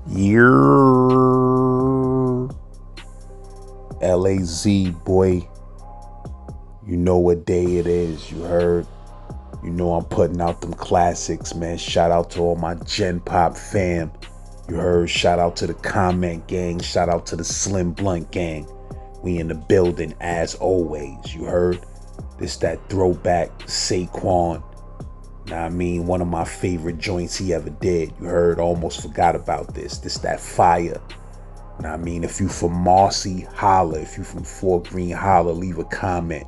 Year LAZ, boy. You know what day it is, you heard? You know I'm putting out them classics, man. Shout out to all my Gen Pop fam. You heard? Shout out to the Comment Gang. Shout out to the Slim Blunt Gang. We in the building as always, you heard? This that throwback Sequan. Now I mean, one of my favorite joints he ever did. You heard? Almost forgot about this. This that fire. Now I mean, if you from Marcy, holla. If you from Fort Greene, holla. Leave a comment.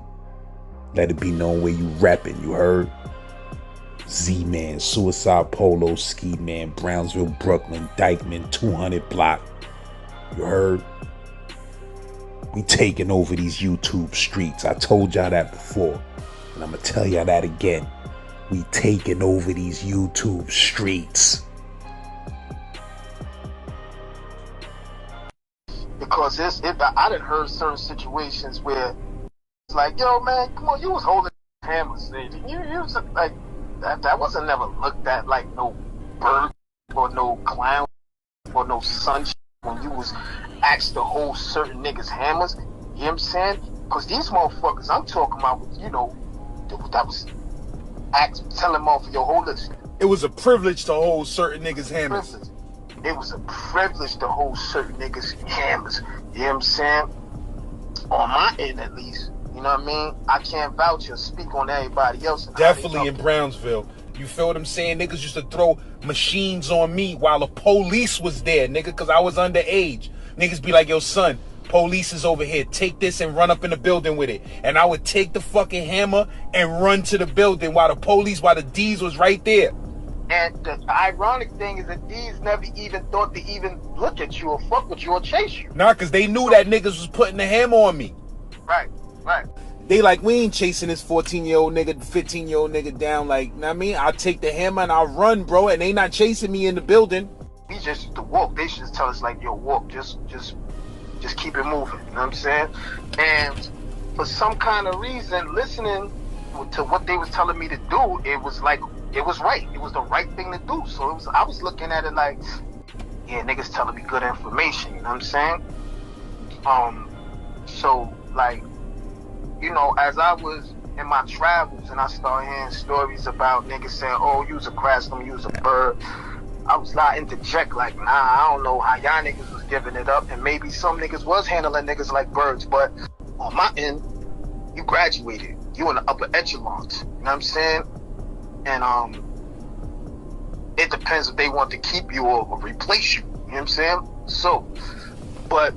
Let it be known where you reppin'. You heard? Z-Man, Suicide Polo, Ski Man, Brownsville, Brooklyn, Dykeman, 200 Block. You heard? We taking over these YouTube streets. I told y'all that before, and I'm gonna tell y'all that again. We taking over these YouTube streets. Because I done heard certain situations where it's like, yo, man, come on, you was holding hammers. You was like, that wasn't never looked at like no bird or no clown or no sunshine when you was asked to hold certain niggas' hammers. You know what I'm saying? Because these motherfuckers I'm talking about, you know, that was telling them off, yo, hold this. It was a privilege to hold certain niggas' hammers. It was a privilege to hold certain niggas' hammers. You know what I'm saying? On my end, at least. You know what I mean? I can't vouch or speak on everybody else. Definitely in Brownsville. You feel what I'm saying? Niggas used to throw machines on me while the police was there, nigga, because I was underage. Niggas be like, yo, son, police is over here. Take this and run up in the building with it. And I would take the fucking hammer and run to the building while the D's was right there. And the ironic thing is that D's never even thought to even look at you or fuck with you or chase you. Nah, because they knew that niggas was putting the hammer on me. Right. They like, we ain't chasing this 14-year-old nigga, 15-year-old nigga down. Like, know what I mean? I'll take the hammer and I'll run, bro. And they not chasing me in the building. We just used to walk. They should just tell us, like, yo, walk. Just keep it moving. You know what I'm saying? And for some kind of reason, listening to what they was telling me to do, it was like, it was right. It was the right thing to do. So I was looking at it like, yeah, niggas telling me good information. You know what I'm saying? So, like, you know, as I was in my travels and I started hearing stories about niggas saying, oh, use a crash, I'm use a bird, I was not interject like, nah, I don't know how y'all niggas was giving it up, and maybe some niggas was handling niggas like birds, but on my end, you graduated. You in the upper echelons. You know what I'm saying? And it depends if they want to keep you or replace you. You know what I'm saying? So, but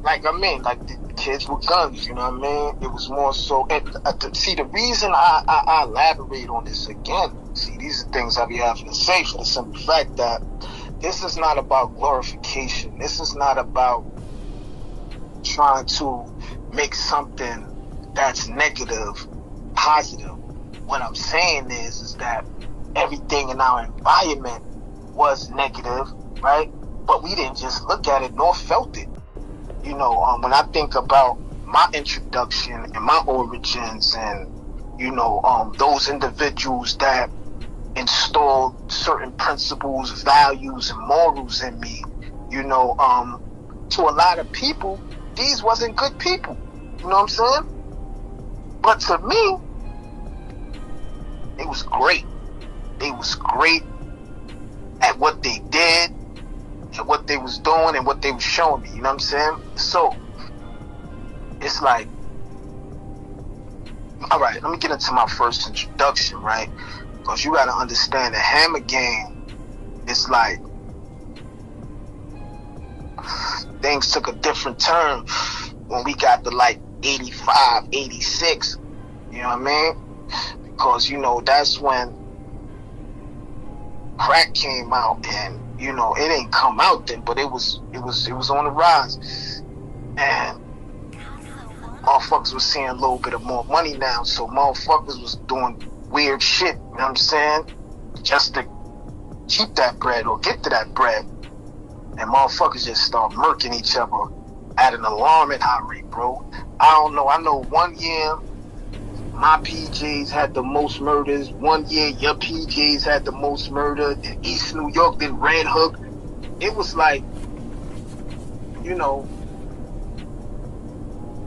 like I mean, like the kids with guns, you know what I mean? It was more so. And see, the reason I elaborate on this again, see, these are things I be having to say for the simple fact that this is not about glorification. This is not about trying to make something that's negative positive. What I'm saying is that everything in our environment was negative, right? But we didn't just look at it nor felt it. You know, when I think about my introduction and my origins and, you know, those individuals that installed certain principles, values, and morals in me, you know, to a lot of people, these wasn't good people. You know what I'm saying? But to me, it was great. They was great at what they did, and what they was doing, and what they was showing me. You know what I'm saying? So it's like, all right, let me get into my first introduction, right? Because you got to understand the Hammer game is like, things took a different turn when we got to like 85, 86. You know what I mean? Because, you know, that's when crack came out, and you know, it ain't come out then, but it was on the rise, and motherfuckers was seeing a little bit of more money now, so motherfuckers was doing weird shit, you know what I'm saying, just to keep that bread or get to that bread, and motherfuckers just start murking each other at an alarming high rate, bro. I don't know. I know 1 year my PJs had the most murders. 1 year your PJs had the most murder. In East New York, then Red Hook it was like, you know,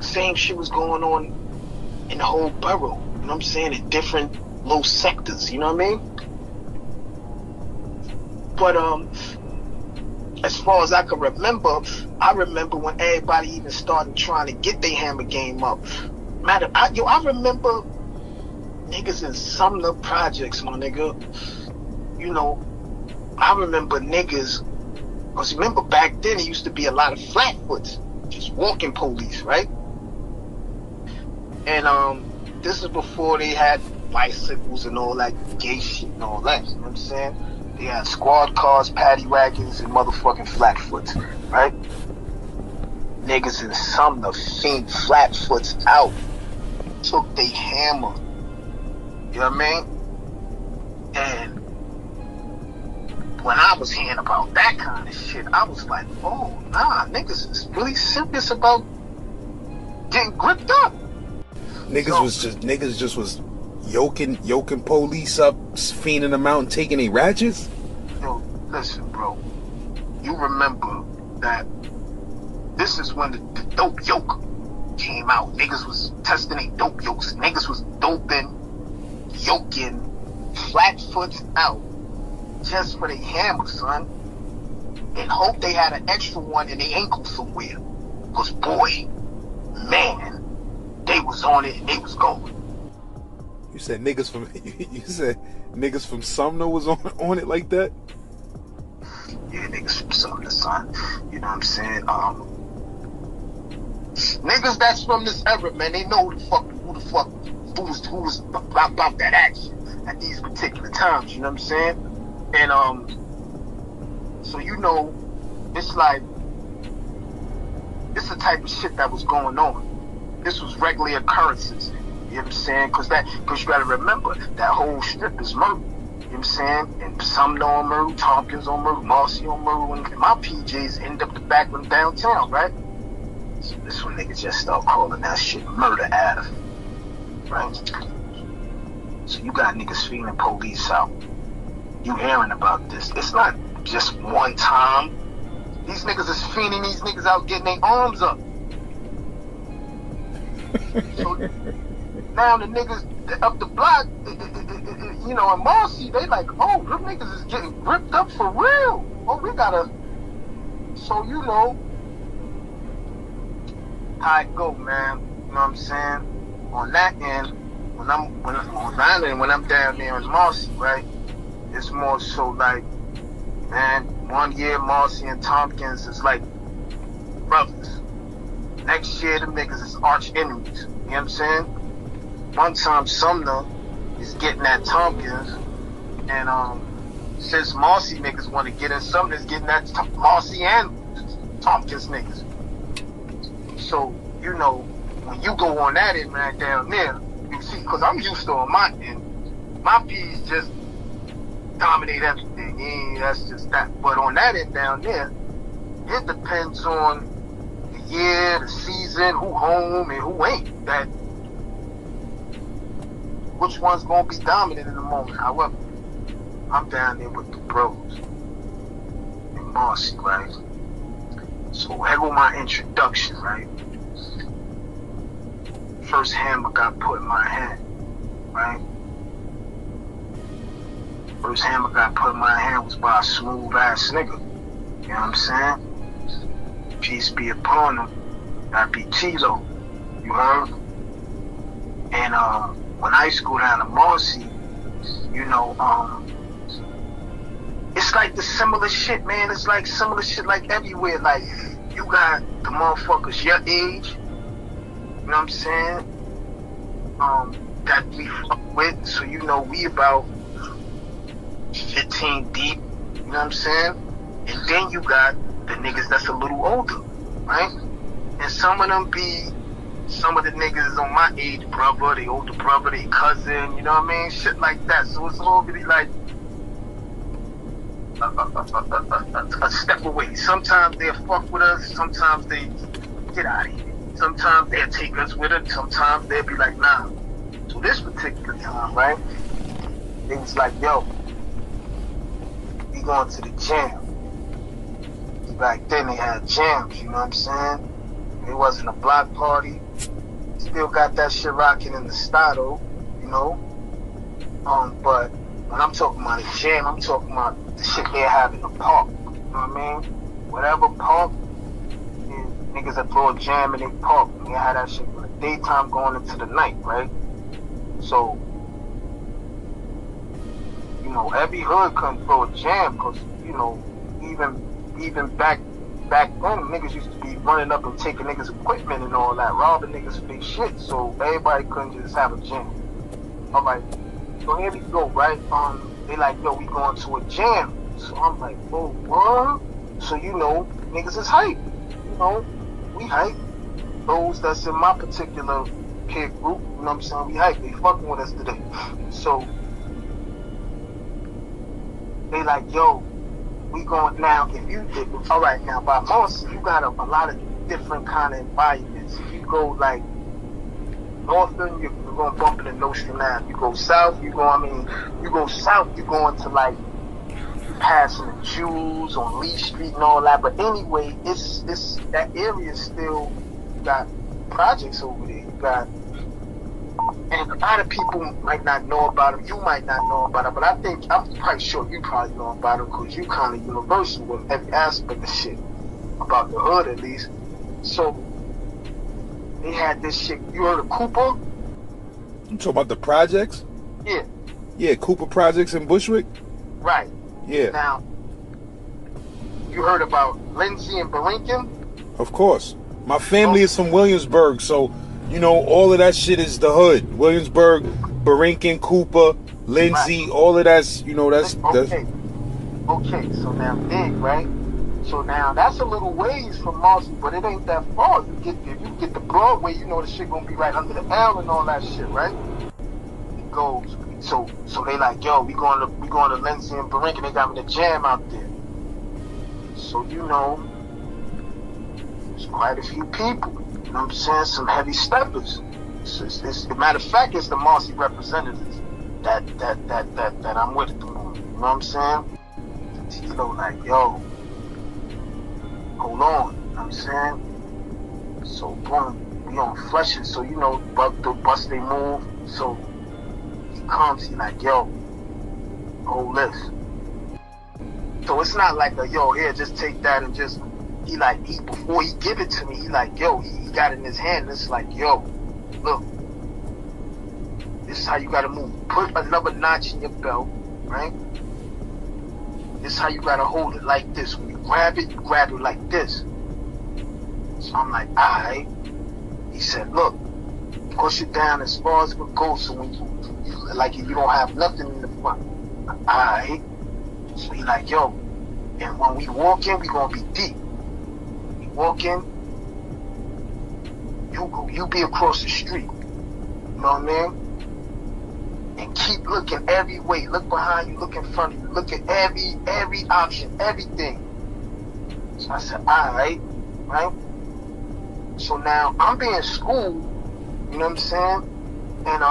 same shit was going on in the whole borough. You know what I'm saying? In different little sectors. You know what I mean? But as far as I can remember, I remember when everybody even started trying to get their hammer game up. I remember niggas in Sumner projects, my nigga. You know, I remember niggas, because remember back then, there used to be a lot of flatfoots, just walking police, right? And this is before they had bicycles and all that gay shit and all that, you know what I'm saying? They had squad cars, paddy wagons, and motherfucking flatfoots, right? Niggas in Sumner fiend flatfoots out, took they hammer, you know what I mean? And when I was hearing about that kind of shit, I was like, oh, nah, niggas is really serious about getting gripped up. Niggas just was yoking police up, fiending them out and taking their ratchets? Yo, listen, bro. You remember that this is when the dope yoke came out. Niggas was testing their dope yokes. Niggas was yoking flatfoots out just for their hammer, son. And hope they had an extra one in their ankle somewhere. Cause boy, man, they was on it and they was going. You said niggas from Sumner was on it like that? Yeah, niggas from Sumner, son. You know what I'm saying? Niggas that's from this era, man, they know who was about that action at these particular times, you know what I'm saying? And so you know, it's like, it's the type of shit that was going on. This was regular occurrences, you know what I'm saying? Cause you gotta remember, that whole strip is murder, you know what I'm saying? And Sumner on murder, Tompkins on murder, Marcy on murder, and my PJs end up the back of downtown, right? So this one nigga just start calling that shit murder Adam, right? So you got niggas feeling police out. You hearing about this. It's not just one time. These niggas is fiending these niggas out, getting their arms up. So now the niggas up the block, you know, in Marcy, they like, oh, them niggas is getting gripped up for real. Oh, we gotta. So you know how it go, man. You know what I'm saying? On that end, when I'm down there in Marcy, right? It's more so like, man, 1 year Marcy and Tompkins is like brothers. Next year them niggas is arch enemies. You know what I'm saying? One time Sumner is getting at Tompkins, and since Marcy niggas want to get in, Sumner's getting at Marcy and Tompkins niggas. So, you know, when you go on that end, man, down there, you see, because I'm used to on my end, my P's just dominate everything. Yeah, that's just that. But on that end down there, it depends on the year, the season, who home and who ain't. That which one's gonna be dominant in the moment. However, I'm down there with the bros in Marcy, right? So here go my introduction, right? First hammer got put in my hand, right? First hammer got put in my hand was by a smooth ass nigga. You know what I'm saying? Peace be upon him. That be Tito. You heard? And when I used to go down to Marcy, you know, it's like the similar shit, man. It's like similar shit like everywhere. Like, you got the motherfuckers your age, you know what I'm saying? That we fuck with. So, you know, we about 15 deep, you know what I'm saying? And then you got the niggas that's a little older, right? And some of them be some of the niggas on my age, brother, they older brother, they cousin, you know what I mean? Shit like that. So it's all really like a step away. Sometimes they'll fuck with us, sometimes they get out of here. Sometimes they'll take us with it, sometimes they'll be like, nah. So this particular time, right? It was like, yo, we going to the jam. back then they had jams, you know what I'm saying? It wasn't a block party. Still got that shit rocking in the style, you know? But when I'm talking about a jam, I'm talking about the shit they have in the park. You know what I mean? Whatever park, niggas that throw a jam in their park. And they had that shit from the daytime going into the night, right? So, you know, every hood couldn't throw a jam because, you know, even back then, niggas used to be running up and taking niggas' equipment and all that, robbing niggas for their shit. So everybody couldn't just have a jam. All right. So here we go, right? They like, yo, we going to a jam. So I'm like, oh, what? So, you know, niggas is hype. You know, we hype. Those that's in my particular peer group, you know what I'm saying? We hype. They fucking with us today. So they like, yo, we going now. All right, now by Marcy, you got a lot of different kind of environments. If you go like northern, you're going to bump into Nostrand Ave. You go south, you go south, you're going to like passing the Jews on Lee Street and all that. But anyway, it's that area still got projects over there. You got, and a lot of people might not know about them. You might not know about them, but I'm quite sure you probably know about them because you kind of universal with every aspect of shit about the hood at least. So they had this shit. You heard of Cooper? You talking about the projects? Yeah. Yeah, Cooper Projects in Bushwick? Right. Yeah. Now, you heard about Lindsay and Borinquen? Of course. My family is from Williamsburg, so, you know, all of that shit is the hood. Williamsburg, Borinquen, Cooper, Lindsay, right. All of that's, you know, that's... Okay. Okay, so now big, right? So now that's a little ways from Marcy, but it ain't that far. If you get the Broadway, you know the shit gonna be right under the L and all that shit, right? It goes. So they like, yo, we going to Lindsay and Borinquen. They got me the jam out there. So you know, there's quite a few people. You know what I'm saying? Some heavy steppers. It's a matter of fact, it's the Marcy representatives that I'm with them. You know what I'm saying? You know, like, yo, hold on. You know what I'm saying? So boom, we on Flushing. So you know, the bus they move. So he comes, he like, yo, hold this. So it's not like a, yo, here, just take that and just, before he give it to me, he like, yo, he got it in his hand. It's like, yo, look, this is how you gotta move. Put another notch in your belt, right? This is how you gotta hold it, like this. When you grab it like this. So I'm like, alright. He said, look, push it down as far as it would go, so when you like you don't have nothing in the front. Alright. So he like, yo, and when we walk in, we gonna be deep. We walk in, you be across the street. You know what I mean? And keep looking every way. Look behind you, look in front of you, look at every option, everything. So I said, alright, right? So now I'm being schooled, you know what I'm saying? And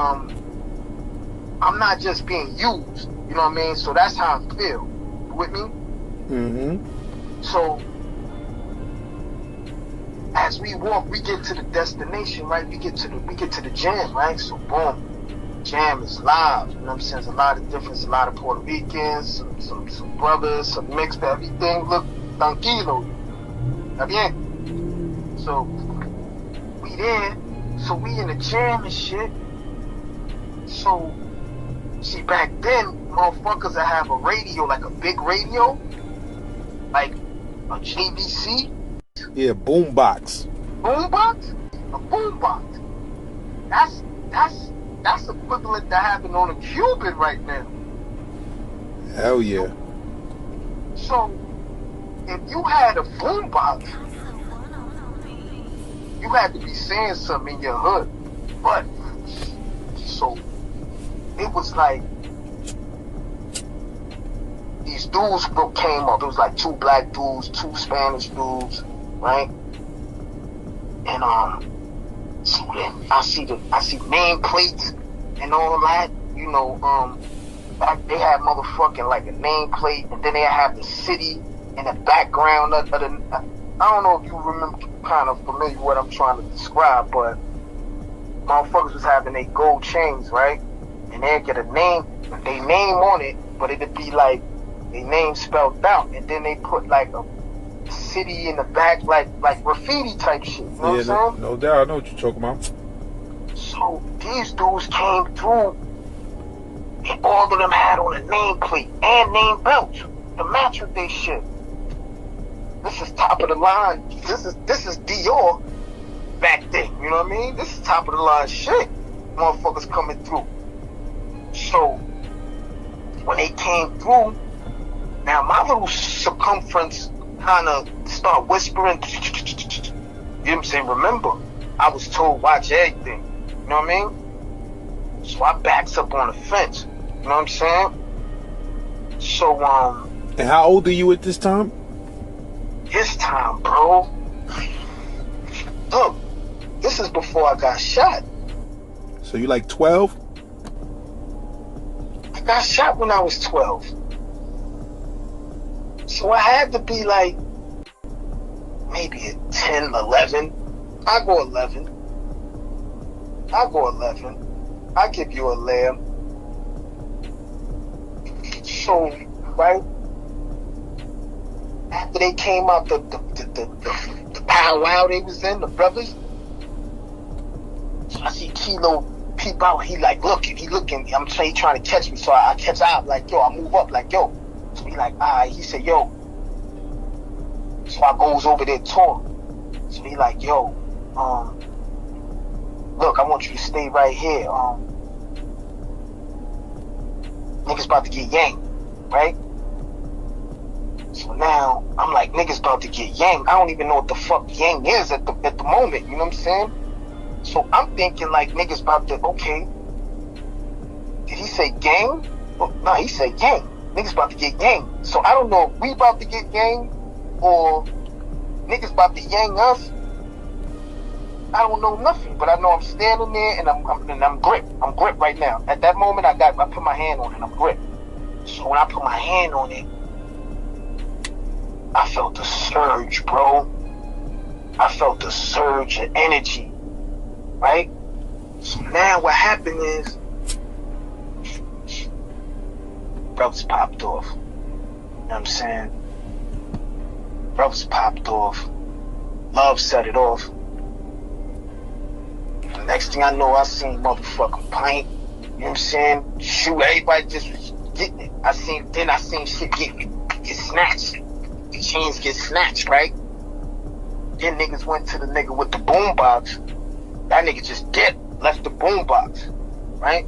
I'm not just being used, you know what I mean? So that's how I feel. You with me? Mm-hmm. So as we walk, we get to the destination, right? We get to the jam, right? So boom. Jam is live, you know what I'm saying? There's a lot of difference, a lot of Puerto Ricans, some brothers, some mixed, everything look tranquilo. ¿Está bien? So we there, so we in the jam and shit. So see, back then, motherfuckers that have a radio, like a big radio, like a JVC. Yeah, boombox. Boombox? A boombox. That's equivalent to having on a Cuban right now. Hell yeah. So, if you had a boombox, you had to be saying something in your hood. But, so, it was like, these dudes came up. It was like 2 black dudes, 2 Spanish dudes, right? And, so then I see nameplates and all that, you know, they had motherfucking like a nameplate, and then they have the city, in the background of the, I don't know if you remember, kind of familiar with what I'm trying to describe, but motherfuckers was having their gold chains, right? And they'd get a name, they name on it, but it'd be like a name spelled out, and then they put like a city in the back, like graffiti type shit. You know what I'm saying? No doubt, I know what you're talking about. So these dudes came through, and all of them had on a nameplate and name belts to match with their shit. This is top of the line. This is Dior back then. You know what I mean? This is top of the line shit. Motherfuckers coming through. So when they came through, now my little circumference kind of start whispering. You know what I'm saying? Remember, I was told watch everything. You know what I mean? So I backs up on the fence. You know what I'm saying? So And how old are you at this time? this time, bro. Look, this is before I got shot. So you like 12? I got shot when I was 12. So I had to be like maybe a 10, 11. I go 11. I give you a lamb. So, right? After they came out the powwow they was in, the brothers. So I see Kilo peep out. He like looking. He I'm saying he trying to catch me. So I catch out like yo. I move up like yo. So he like alright. He said yo. So I goes over there to him. So he like yo. Look, I want you to stay right here. Niggas about to get yanked, right? So now I'm like, niggas about to get yanked. I don't even know what the fuck yang is at the moment. You know what I'm saying? So I'm thinking like niggas about to, okay. Did he say gang? Oh, no, he said yang. Niggas about to get yang. So I don't know if we about to get yang or niggas about to yang us. I don't know nothing, but I know I'm standing there and I'm gripped. I'm gripped right now. At that moment, I put my hand on it. I'm gripped. So when I put my hand on it, I felt a surge, bro. I felt a surge of energy, right? So now what happened is, brothers popped off. You know what I'm saying? Brothers popped off. Love set it off. The next thing I know, I seen motherfucking pint. You know what I'm saying? Shoot, everybody just was getting it. I seen shit get snatched. The chains get snatched, right? Then niggas went to the nigga with the boombox. That nigga just dipped, left the boombox, right?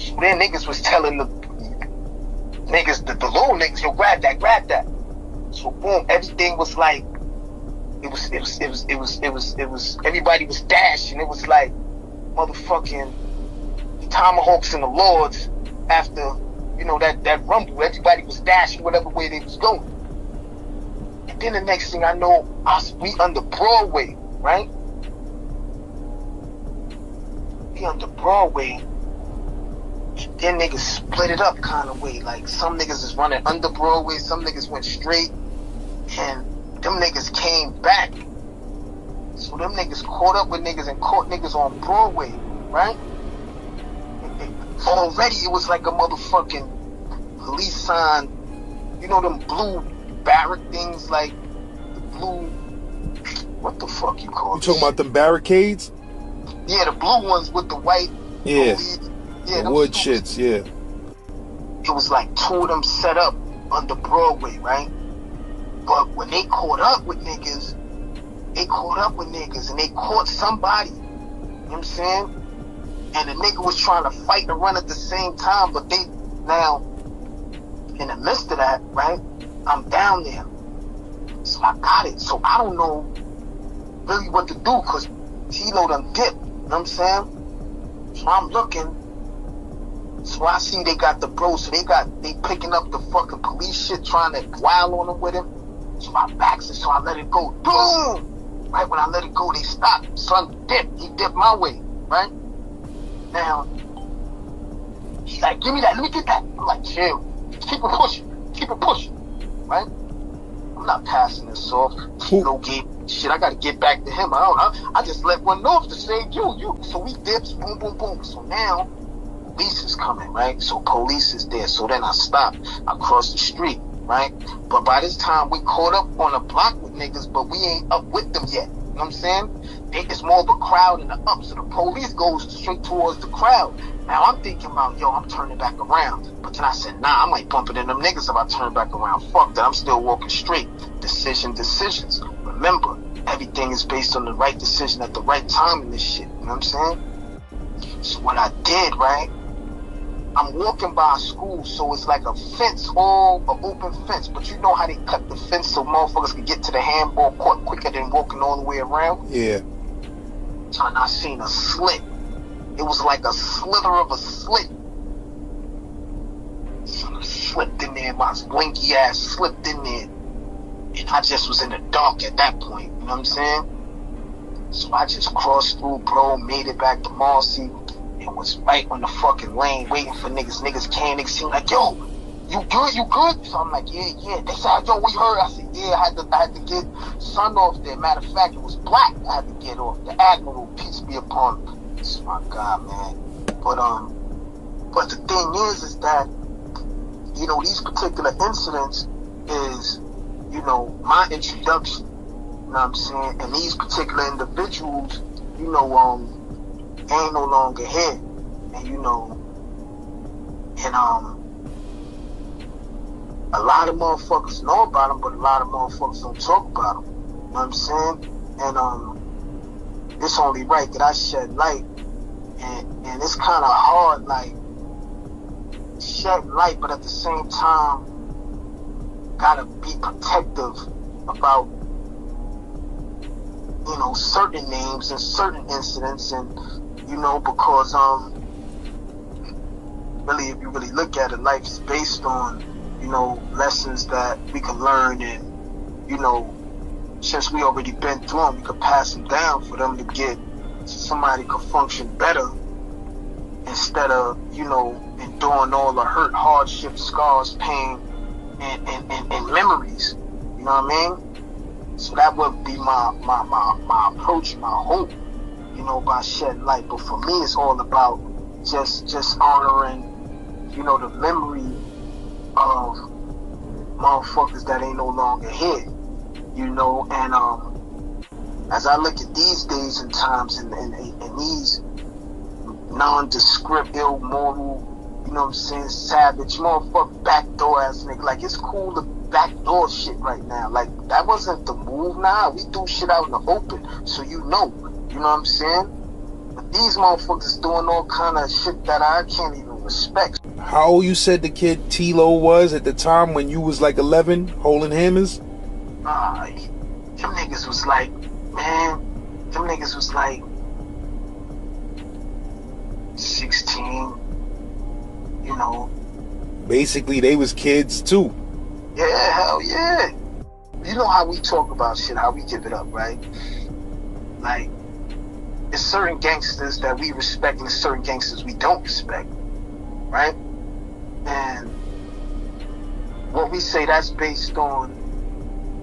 So then niggas was telling the niggas, the little niggas, yo, grab that. So boom, everything was like, it was everybody was dashing. It was like motherfucking tomahawks and the lords after, you know, that rumble. Everybody was dashing whatever way they was going. And then the next thing I know, we under Broadway, right? We under Broadway. Then niggas split it up kind of way. Like some niggas is running under Broadway, some niggas went straight, and them niggas came back. So them niggas caught up with niggas and caught niggas on Broadway, right? Already it was like a motherfucking police sign. You know them blue barrack things, like the blue, what the fuck you call it? You talking about them barricades? Yeah, the blue ones with the white. Yeah. Yeah, the wood shits, yeah. It was like two of them set up under Broadway, right? But when they caught up with niggas and they caught somebody, you know what I'm saying? And the nigga was trying to fight and run at the same time, but they, now, in the midst of that, right, I'm down there. So I got it. So I don't know really what to do, because Tilo done dipped, you know what I'm saying? So I'm looking. So I see they got the bros, so they picking up the fucking police shit, trying to wild on them with him. So I backs it, so I let it go. Boom! Right when I let it go, they stopped. Son dipped. He dipped my way, right? Now, he's like, give me that, let me get that. I'm like, chill. Keep it pushing, right? I'm not passing this off. Tilo gave shit. I gotta get back to him. I just let one off to save you. So we dips, boom, boom, boom. So now police is coming, right? So police is there. So then I stop. I cross the street, right? But by this time we caught up on a block with niggas, but we ain't up with them yet. You know what I'm saying? It's more of a crowd in the up. So the police goes straight towards the crowd. Now I'm thinking about, I'm turning back around. But then I said, nah, I might bump it in them niggas if I turn back around. Fuck that, I'm still walking straight. Decisions. Remember, everything is based on the right decision at the right time in this shit. You know what I'm saying? So what I did, right? I'm walking by a school, so it's like a fence, an open fence. But you know how they cut the fence so motherfuckers can get to the handball court quicker than walking all the way around? Yeah. And I seen a slit. It was like a slither of a slit. So I slipped in there, my blinky ass slipped in there. And I just was in the dark at that point, you know what I'm saying? So I just crossed through, bro, made it back to Marcy, and was right on the fucking lane waiting for niggas. Niggas came, niggas seemed like, yo, you good? So I'm like, yeah. They said, yo, we heard. I said, yeah, I had to get Sun off there. Matter of fact, it was Black I had to get off. The Admiral, peace be upon him. Oh my God, man. But the thing is that, these particular incidents is, my introduction. You know what I'm saying? And these particular individuals, ain't no longer here. And a lot of motherfuckers know about them, but a lot of motherfuckers don't talk about them. You know what I'm saying? And it's only right that I shed light. And it's kind of hard, like, shed light, but at the same time, gotta be protective about, certain names and certain incidents, and, because, really, if you really look at it, life is based on, lessons that we can learn, and, since we already been through them, we could pass them down for them to get somebody could function better instead of, enduring all the hurt, hardship, scars, pain, and memories. You know what I mean? So that would be my approach, my hope, by shedding light. But for me, it's all about just honoring, the memory of motherfuckers that ain't no longer here, and as I look at these days and times and these nondescript, immoral, savage motherfucker backdoor ass nigga, like, it's cool to backdoor shit right now. Like, that wasn't the move. Nah, we do shit out in the open, so you know what I'm saying? But these motherfuckers doing all kind of shit that I can't even respect. How old you said the kid Tilo was at the time when you was like 11, holding hammers? Them niggas was like, man, them niggas was like 16, Basically, they was kids too. Yeah, hell yeah. You know how we talk about shit, how we give it up, right? Like, there's certain gangsters that we respect and there's certain gangsters we don't respect, right? And what we say, that's based on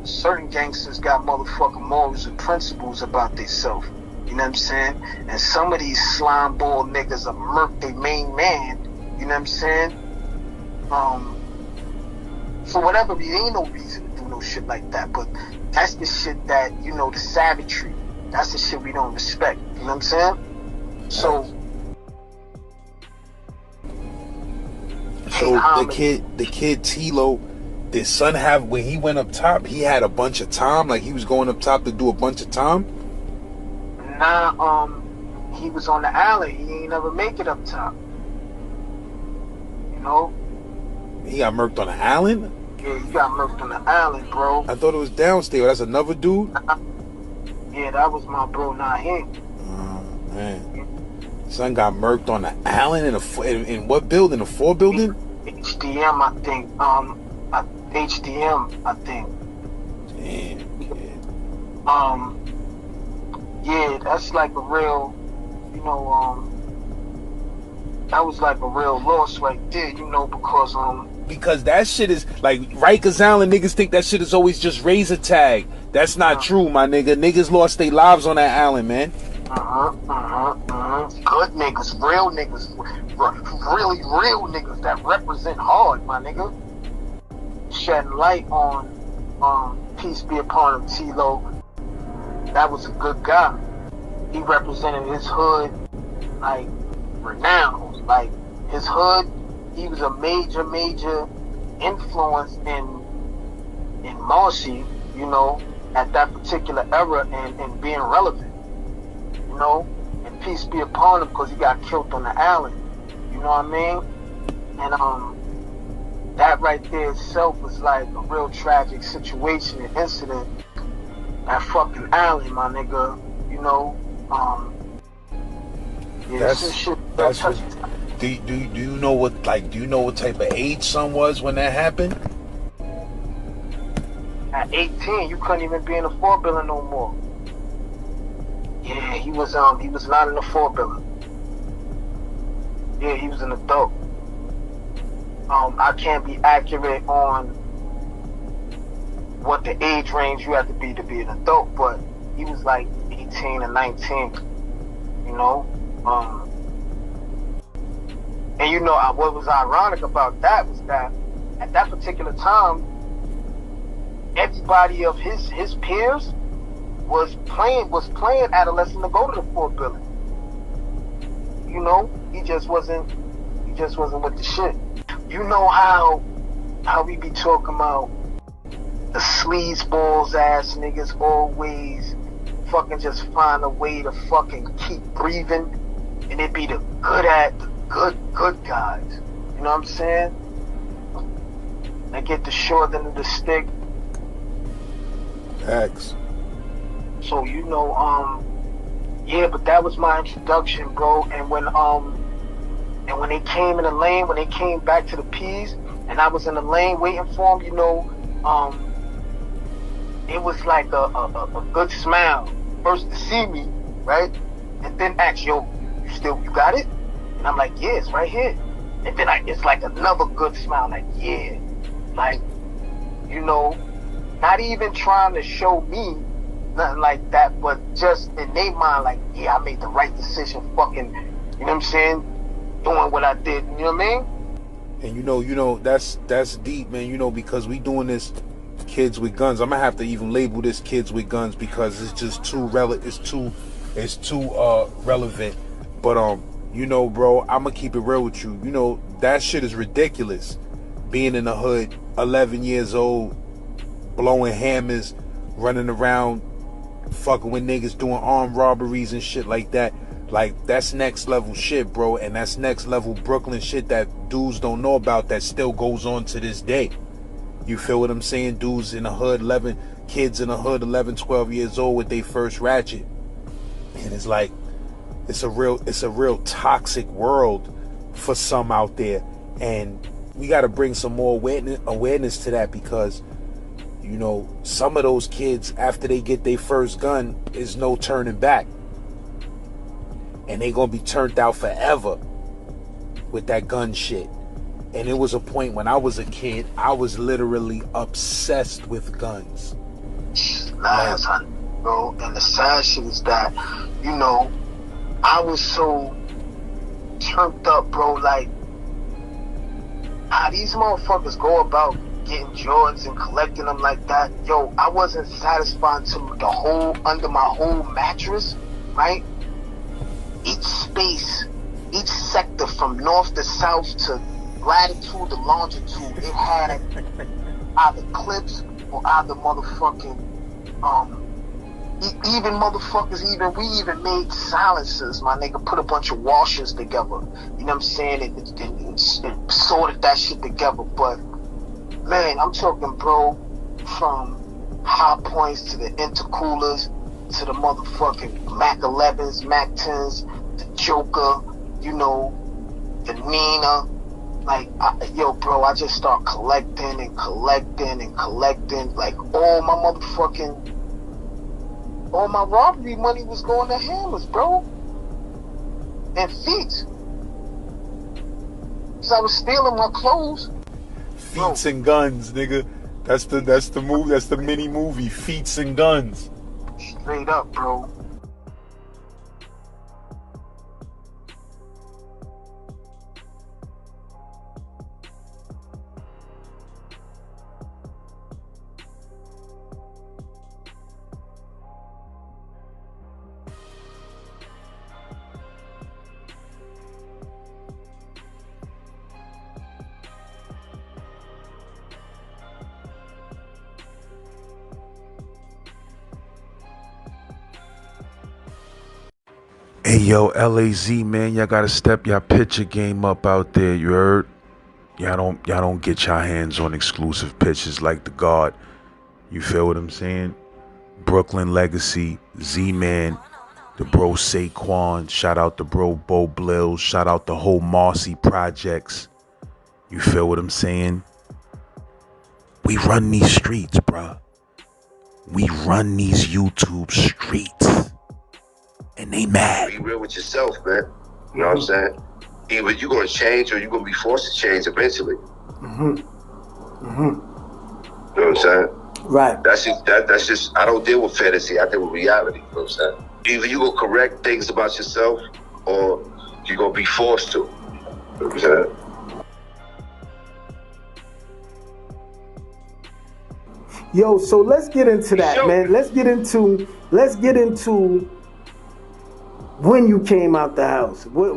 certain gangsters got motherfucking morals and principles about themselves. You know what I'm saying? And some of these slime ball niggas are murk their main man. You know what I'm saying? For whatever reason, ain't no reason to do no shit like that. But that's the shit that, the savagery. That's the shit we don't respect. You know what I'm saying? So the kid Tilo, did Son have, when he went up top, he had a bunch of time? Like, he was going up top to do a bunch of time? Nah, he was on the alley. He ain't never make it up top. He got murked on the island? Yeah, he got murked on the island, bro. I thought it was downstairs. That's another dude? Yeah, that was my bro, not him. Oh, man. Son got murked on the island in what building? The 4 building? HDM, I think. HDM, I think. Damn, kid. Yeah, that's like a real, that was like a real loss right there, because that shit is like Rikers Island. Niggas think that shit is always just razor tag. That's not true, my nigga. Niggas lost their lives on that island, man. Good niggas, real niggas, really real niggas that represent hard, my nigga. Shedding light on peace be upon him, T-Lo. That was a good guy. He represented his hood like renowned. Like his hood, he was a major influence in Marcy, at that particular era and being relevant. And peace be upon him because he got killed on the island. You know what I mean? And that right there itself was like a real tragic situation and incident. That fucking island, my nigga. That's what. Do you know what type of age son was when that happened? At 18, you couldn't even be in the 4-billing no more. Yeah, he was not in the 4-billing. Yeah, he was an adult. I can't be accurate on what the age range you have to be an adult, but he was like 18 and 19. And what was ironic about that was that at that particular time, everybody of his peers was playing adolescent to go to the 4-billing. He just wasn't with the shit. You know how we be talking about the sleazeballs ass niggas always fucking just find a way to fucking keep breathing, and it be the good guys. You know what I'm saying? They get the short end of the stick. X. So yeah, but that was my introduction, bro. And when they came in the lane, when they came back to the P's, and I was in the lane waiting for them, it was like a good smile. First to see me, right? And then ask, yo, you got it? And I'm like, yeah, it's right here. And then it's like another good smile, like, yeah. Like, not even trying to show me nothing like that, but just in their mind, like, yeah, I made the right decision, fucking, you know what I'm saying? Doing what I did, you know what I mean? And that's deep, man, because we doing this kids with guns. I'm gonna have to even label this kids with guns because it's just too it's too relevant. But bro, I'm gonna keep it real with you. That shit is ridiculous. Being in the hood, 11 years old, blowing hammers, running around, fucking with niggas, doing armed robberies and shit like that. Like, that's next level shit, bro. And that's next level Brooklyn shit that dudes don't know about that still goes on to this day. You feel what I'm saying? Dudes in the hood, kids in the hood, 11, 12 years old with their first ratchet. And it's like, it's a real toxic world for some out there. And we got to bring some more awareness to that because, some of those kids, after they get their first gun, is no turning back. And they gonna be turned out forever with that gun shit. And it was a point when I was a kid, I was literally obsessed with guns. Bro, and the sad shit is that, I was so turned up, bro, like, how these motherfuckers go about getting Jordans and collecting them like that. Yo, I wasn't satisfied to under my whole mattress, right? Each space, each sector from north to south to latitude to longitude, it had either clips or either motherfucking we even made silencers, my nigga. Put a bunch of washers together, you know what I'm saying, and sorted that shit together. But man, I'm talking, bro, from hot points to the intercoolers to the motherfucking Mac 11s, Mac 10s, the Joker, the Nina. Like, bro, I just start collecting and collecting and collecting. Like, all my robbery money was going to hammers, bro. And feet. niggas I was stealing my clothes. Feats and guns, nigga. That's the movie. That's the mini movie. Feats and guns. Straight up, bro. Hey yo, LAZ man, y'all gotta step y'all picture game up out there. You heard? Y'all don't get your hands on exclusive pictures like the God. You feel what I'm saying? Brooklyn Legacy, Z-Man, the bro Sequan, shout out the bro Bo Blills, shout out the whole Marcy projects. You feel what I'm saying? We run these streets, bruh. We run these YouTube streets. And they mad. Be real with yourself, man. You know what I'm saying? Either you're gonna change or you're gonna be forced to change eventually. You know what I'm saying? Right. That's just I don't deal with fantasy, I deal with reality. You know what I'm saying? Either you gonna correct things about yourself or you're gonna be forced to. You know what I'm saying? Yo, so let's get into that, man. Let's get into when you came out the house. What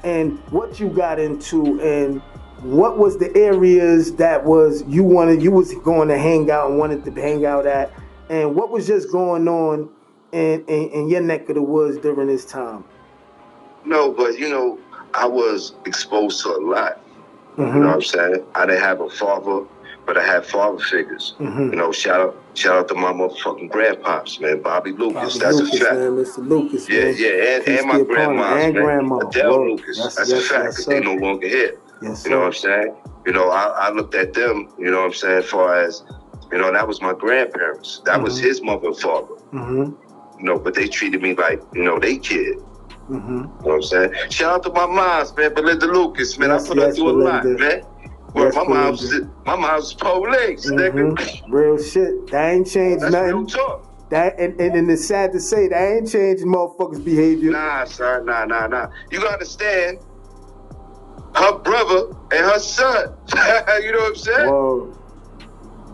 and what you got into, and what was the areas that you was going to hang out and wanted to hang out at, and what was just going on in your neck of the woods during this time? No, but you know, I was exposed to a lot. You know what I'm saying? I didn't have a father, but I had father figures. You know, shout out to my motherfucking grandpops, man. Bobby Lucas, that's Lucas, a fact. man, Mr. Lucas, man. And my grandmas, and man. grandma. Adele Lucas, that's a fact, because they no longer here. Yes, you know what I'm saying? You know, I looked at them, you know what I'm saying, as far as, you know, that was my grandparents. That was his mother and father. You know, but they treated me like, you know, they kid. You know what I'm saying? Shout out to my moms, man, Belinda Lucas, man. I put her through a lot, man. Well, my mom's police, nigga. Real shit. That ain't changed That's nothing. real talk. That and it's sad to say that ain't changed motherfuckers' behavior. Nah, son, nah. You gotta understand, her brother and her son. You know what I'm saying? Whoa.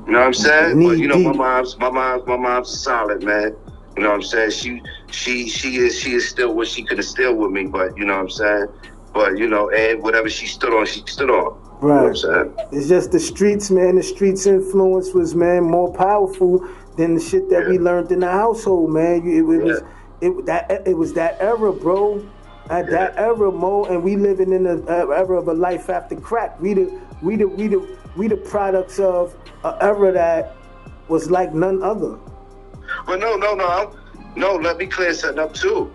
You know what I'm saying? But you know, deep. my mom's solid, man. You know what I'm saying? She is still what she could have still with me, but you know what I'm saying? But you know, and whatever she stood on, she stood on. Right. You know what I'm saying? It's just the streets, man. The streets influence was, man, more powerful than the shit that we learned in the household, man. It was that era, bro. That era, Mo, and we living in the era of a life after crack. We the products of an era that was like none other. But no. Let me clear something up too.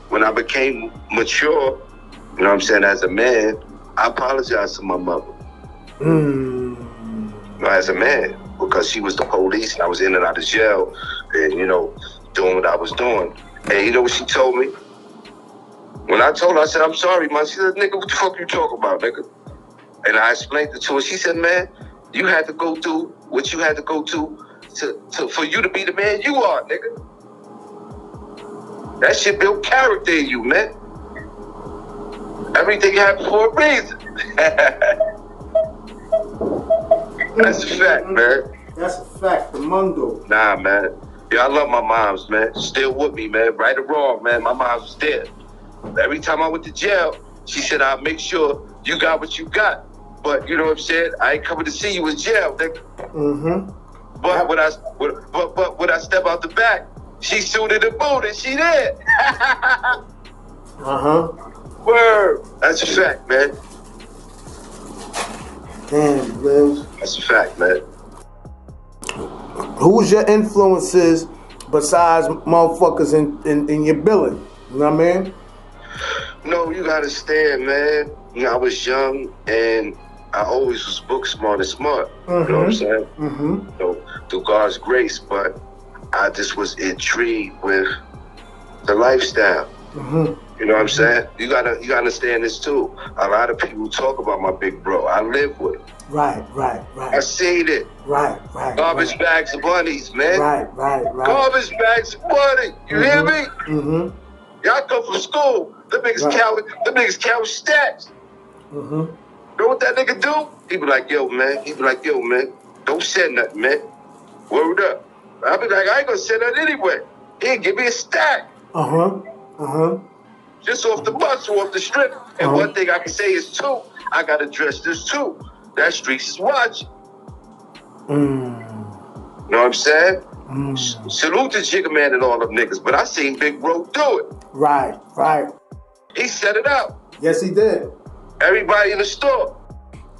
When I became mature, you know what I'm saying, as a man, I apologized to my mother. You know, as a man, because she was the police and I was in and out of jail and, you know, doing what I was doing. And you know what she told me? When I told her, I said, I'm sorry, man. She said, nigga, what the fuck you talking about, nigga? And I explained it to her. She said, man, you had to go through what you had to go through for you to be the man you are, nigga. That shit built character in you, man. Everything happened for a reason. That's a fact, man. That's a fact, the mundo. Nah, man. Yeah, I love my moms, man. Still with me, man. Right or wrong, man. My mom's was there. Every time I went to jail, she said, I'll make sure you got what you got. But you know what I'm saying? I ain't coming to see you in jail, nigga. But when I step out the back, she suited the boot and she there. Word. That's a fact, man. Damn, Liz. That's a fact, man. Who's your influences besides motherfuckers in your billing? You know what I mean? No, you gotta stand, man. You know, I was young and I always was book smart and smart. You know what I'm saying? You know, through God's grace, but I just was intrigued with the lifestyle. You know what I'm saying? You gotta understand this too. A lot of people talk about my big bro. I live with him. Right. I seen it. Right. Garbage bags of bunnies, man. Right. Garbage bags of money. You hear me? Y'all come from school. The biggest cow stacks. Know what that nigga do? He be like, yo, man. Don't say nothing, man. Word up. I be like, I ain't gonna say nothing anyway. He give me a stack. Just off the bus or off the strip. And one thing I can say is too, I gotta address this too. That streets is watching. You know what I'm saying? Salute to Jigga Man and all them niggas, but I seen Big Bro do it. Right. He set it up. Yes, he did. Everybody in the store.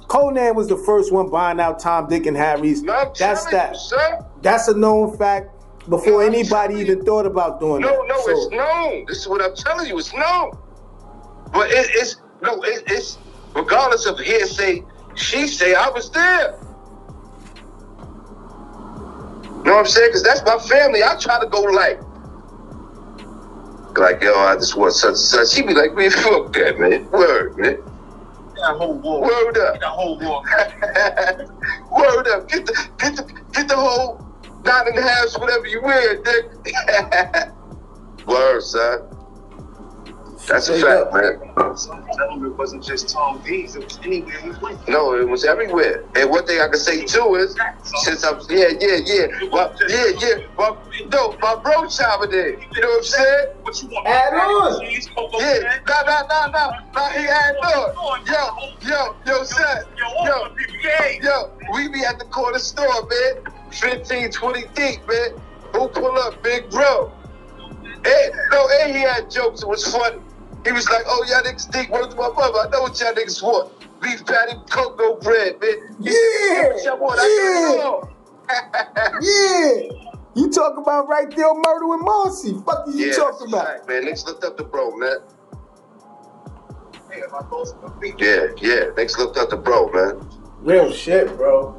Conan was the first one buying out Tom, Dick, and Harry's. No, That's that. You, son. That's a known fact before anybody even thought about doing that. No, it's known. This is what I'm telling you. It's known. But it's regardless of hearsay, she say I was there. You know what I'm saying? Because that's my family. I try to go like, yo, I just want such and such. She be like, man, fuck that, man. Word, man. That whole war. Word up. That whole war. Word up. Get the whole 9.5, whatever you wear, dick. Word, son. That's a fact, man. Some gentlemen wasn't just Tom D's, it was anywhere he went. No, it was everywhere. And one thing I can say too is, since I'm, well, no, my bro chopper there. You know what I'm saying? What you want? Add on. Yeah, no, he add on. Yo, son. Yo, we be at the corner store, man. 15, 20 deep, man. Who pull up, Big Bro? And he had jokes. It was funny. He was like, "Oh, y'all niggas think word to my mother. I know what y'all niggas want. Beef patty, cocoa bread, man." Yeah. You talk about right there on Murder with Marcy. Fuck is you talking about? Fact, man. Niggas looked up the bro, man. Yeah, Niggas looked up the bro, man. Real shit, bro.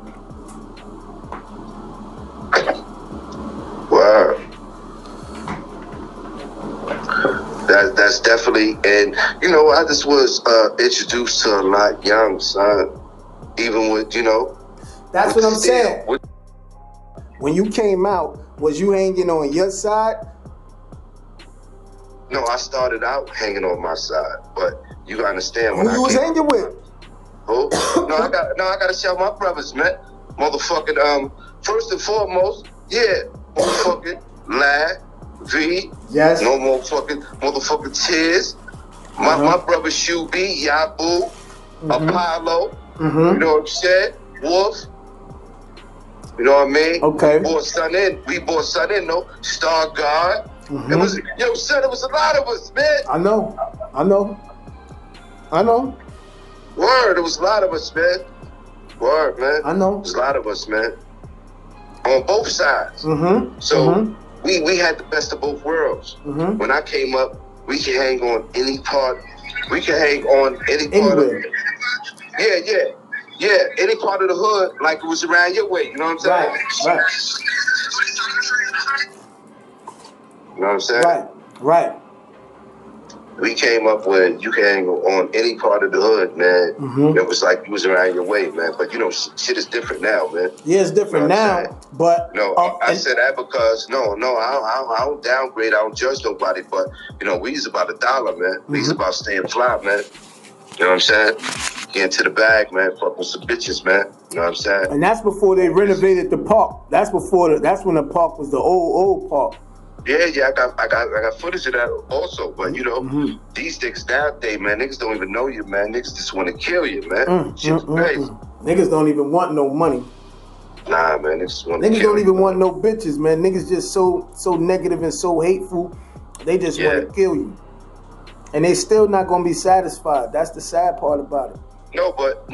Wow. That's definitely, and you know, I just was introduced to a lot young, son. Even with, you know. That's what I'm saying. When you came out, was you hanging on your side? No, I started out hanging on my side, but you gotta understand when Who you was hanging with? Who? I gotta shout my brothers, man. Motherfucking, first and foremost, motherfucking Lad, V, yes. No more motherfucking tears. My brother Shoe B, Yabu, Apollo, you know what I'm saying? Wolf. You know what I mean? Okay. We brought son in, no? Star God. It was, son, it was a lot of us, man. I know. Word, it was a lot of us, man. Word, man. I know. It was a lot of us, man. On both sides. So we had the best of both worlds. When I came up, we could hang on any part. We could hang on any part of it. Yeah, any part of the hood, like it was around your way. You know what I'm saying? Right. You know what I'm saying? Right. We came up with you can hang on any part of the hood, man. It was like you was around your way, man. But you know, shit is different now, man. Yeah, it's different now. But no, I said that because I don't downgrade. I don't judge nobody. But you know, we's about $1, man. We's about staying fly, man. You know what I'm saying? Getting to the bag, man. Fucking some bitches, man. You know what I'm saying? And that's before they renovated the park. That's when the park was the old park. Yeah, I got footage of that also. But you know, these niggas nowadays, man, niggas don't even know you, man. Niggas just want to kill you, man. Shit's crazy. Niggas don't even want no money. Nah, man, niggas want to Niggas don't even want no bitches, man. Niggas just so negative and so hateful. They just want to kill you. And they still not gonna be satisfied. That's the sad part about it. No, but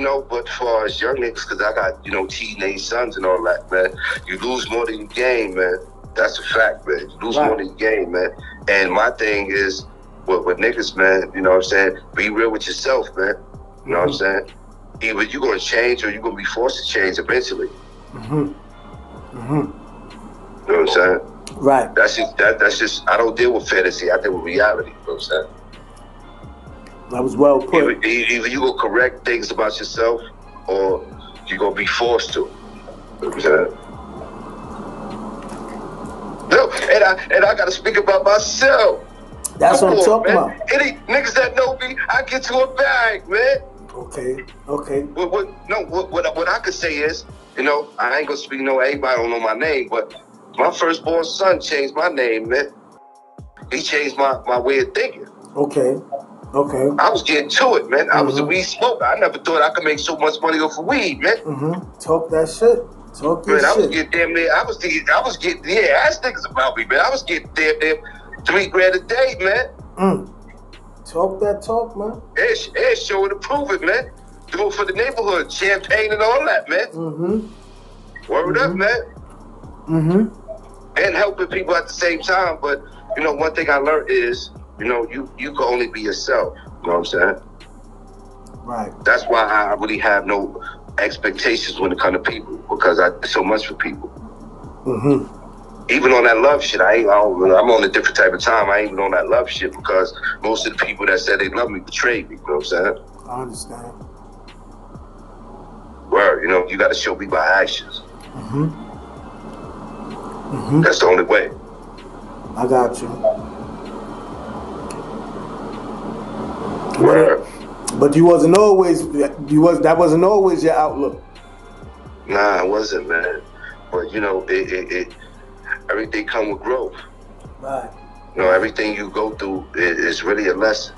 as far as young niggas, because I got, you know, teenage sons and all that, man. You lose more than you gain, man. That's a fact, man. You lose more than you gain, man. And my thing is, with niggas, man, you know what I'm saying? Be real with yourself, man. You know what I'm saying? Either you're going to change or you're going to be forced to change eventually. You know what I'm saying? Right. That's just. I don't deal with fantasy. I deal with reality. You know what I'm saying? That was well put. Either you gonna correct things about yourself, or you gonna be forced to. You know what I'm saying? No, and I gotta speak about myself. That's what I'm talking man. about. Any niggas that know me, I get to a bag, man. Okay. What I could say is, you know, I ain't gonna speak everybody don't know my name, but my firstborn son changed my name, man. He changed my way of thinking. Okay. I was getting to it, man. I was a weed smoker. I never thought I could make so much money off of weed, man. Talk that shit. Talk your shit. I was getting damn near. I was getting ask niggas about me, man. I was getting damn near $3,000 a day, man. Talk that talk, man. And show it and prove it, man. Do it for the neighborhood, champagne and all that, man. Word up, man. And helping people at the same time. But you know, one thing I learned is, you know, you can only be yourself. You know what I'm saying? Right. That's why I really have no expectations when it comes to people, because I do so much for people. Even on that love shit, I'm on a different type of time. I ain't even on that love shit because most of the people that said they love me betrayed me. You know what I'm saying? I understand. Word, you know, you got to show me by actions. That's the only way. I got you. Word. But you wasn't always. That wasn't always your outlook. Nah, it wasn't, man. But you know, it everything come with growth. Right. You know, everything you go through is really a lesson.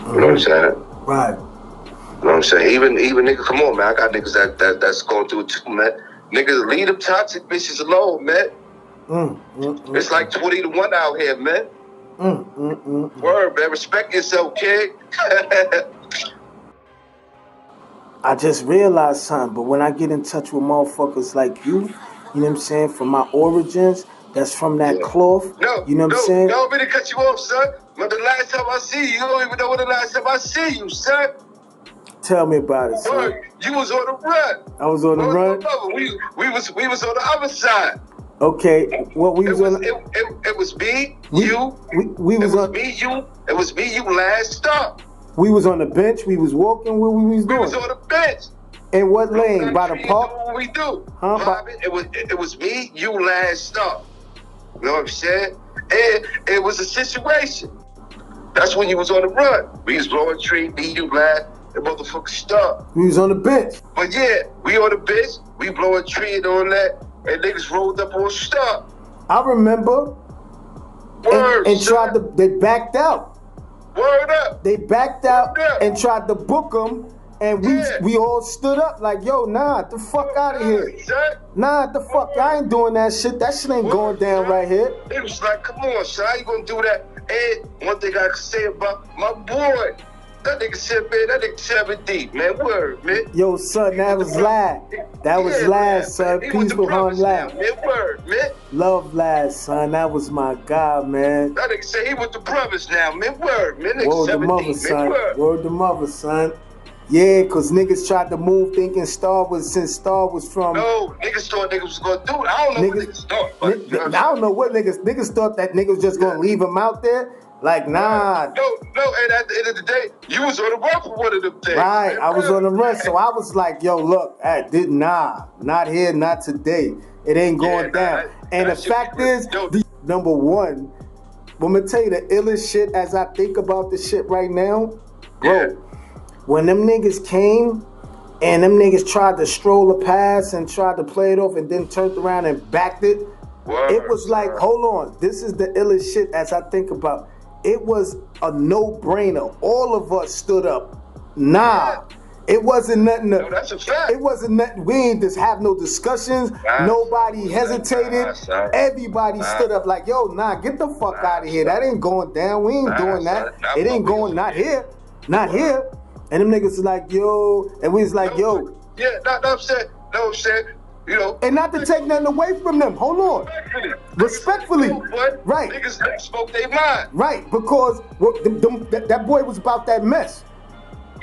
You know what I'm saying? Right. You know what I'm saying? Even niggas, come on, man. I got niggas that's going through it too, man. Niggas, leave them toxic bitches alone, man. It's like 20 to 1 out here, man. Word, man. Respect yourself, kid. I just realized something, but when I get in touch with motherfuckers like you know what I'm saying, from my origins, that's from that cloth. You know what I'm saying? You don't mean to cut you off, son. But the last time I see you don't even know when the last time I see you, son. Tell me about it, son. Word, you was on the run. I was on the run. We was on the other side. Okay, what we was on? It was me, you. We was on. It was me, you last stop. We was on the bench. We was walking. What we was doing? We was on the bench. In what lane? By the park? Doing what we do. Huh? It was me, you last stop. You know what I'm saying? And it was a situation. That's when you was on the run. We was blowing tree, me, you last. The motherfucker stopped. We was on the bench. But yeah, we on the bench. We blowing tree and all that. And niggas rolled up on stop. I remember. Word, and tried to. They backed out. Word up. They backed out and tried to book them, and we all stood up like, yo, nah, the fuck out of here. Nah, the fuck, I ain't doing that shit. That shit ain't going down right here. It was like, come on, son, how you gonna do that? And one thing I can say about my boy, that nigga said, man, that nigga 7 deep, man. Word, man. Yo, son, that was lad. That was lad, son. Peaceful hum lad. Man, word, man. Love lad, son. That was my guy, man. That nigga say he with the brothers now, man. Word, man. Nigga Word to mother, son. Word to mother, son. Yeah, cause niggas tried to move thinking Star was from. No, niggas thought niggas was gonna do it. I don't know what niggas thought. But, I don't know what niggas thought that niggas just gonna leave him out there. Like, nah. No, and at the end of the day, you was on the run for one of them things. Right, man. I was on the run, so I was like, yo, look, not here, not today. It ain't going down. And the fact is, number one, I'm gonna tell you the illest shit as I think about the shit right now, bro. When them niggas came and them niggas tried to stroll a pass and tried to play it off and then turned around and backed it, it was like, hold on, this is the illest shit as I think about. It was a no-brainer. All of us stood up. Nah, it wasn't nothing. No, that's a fact. It wasn't nothing. We ain't just have no discussions. Nobody hesitated. Everybody stood up like, yo, nah, get the fuck out of here. That ain't going down. We ain't doing that. It ain't going, not here. Not here. And them niggas was like, yo, and we was like, yo. Yeah, no, I'm saying, you know. And not to take nothing away from them. Hold on. Respectfully. Right. Niggas spoke their mind. Right, because that boy was about that mess.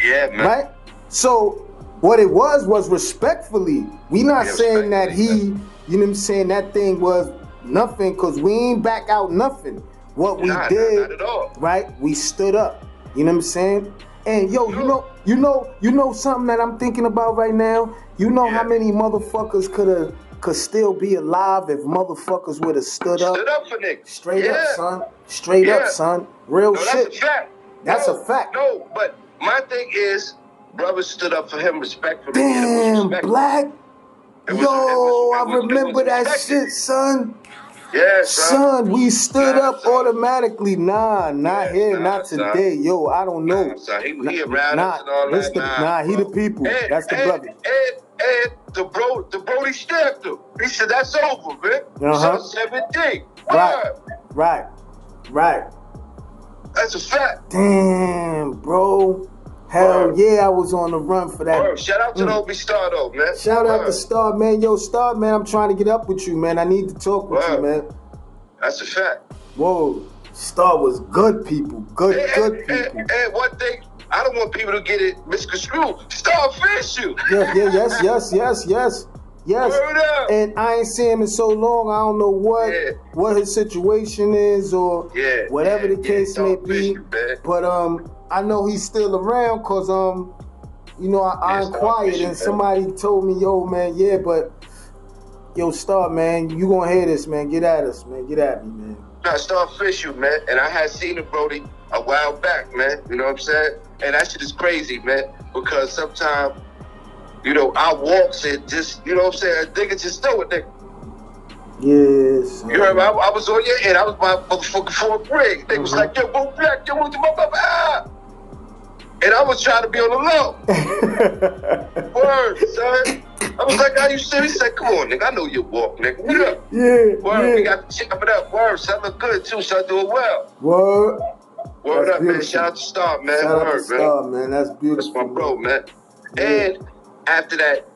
Yeah, man. Right? So, what it was respectfully. We not saying that he, you know what I'm saying, that thing was nothing, because we ain't back out nothing. What we did, not at all. right? We stood up. You know what I'm saying? And yo, you know something that I'm thinking about right now? You know how many motherfuckers could still be alive if motherfuckers would have stood up? Stood up for niggas. Straight up, son. Straight up, son. Real shit. That's a fact. That's a fact. No, but my thing is, brothers stood up for him respectfully. Damn, Black. I remember that shit, son. Yeah, son, we stood up automatically. Not today. Son. Yo, I don't know. He around us and all that. He the people. That's the brother. And the Brody stabbed him. He said, that's over, man. So 17. Right. That's a fact. Damn, bro. Hell yeah, I was on the run for that. Shout out to the Obi Star, though, man. Shout out to Star, man. Yo, Star, man, I'm trying to get up with you, man. I need to talk with you, man. That's a fact. Whoa. Star was good people. Good people. And one thing, I don't want people to get it misconstrued. Star official. Yes. And I ain't seen him in so long. I don't know what his situation is or whatever the case may be. But I know he's still around because I inquired and somebody told me, yo, man, yo, Star, man, you gonna hear this, man. Get at us, man. Get at me, man. Nah, Star official, man. And I had seen him, Brody, a while back, man. You know what I'm saying? And that shit is crazy, man. Because sometimes, our walks and just, you know what I'm saying? Niggas just know it, nigga. Yes. You heard me? I was on your head. I was my motherfucking fourth grade. They was like, yo, go Black, yo, what the And I was trying to be on the low. Word, son. I was like, how you serious? He said, come on, nigga. I know you walk, nigga. What up? Word, we got the chick up. Word, son, look good, too. Son, doing well. Word up, beautiful. Man. Shout out to Star, man. Shout out to Star, man. That's beautiful. That's my bro, man. Yeah. And after that,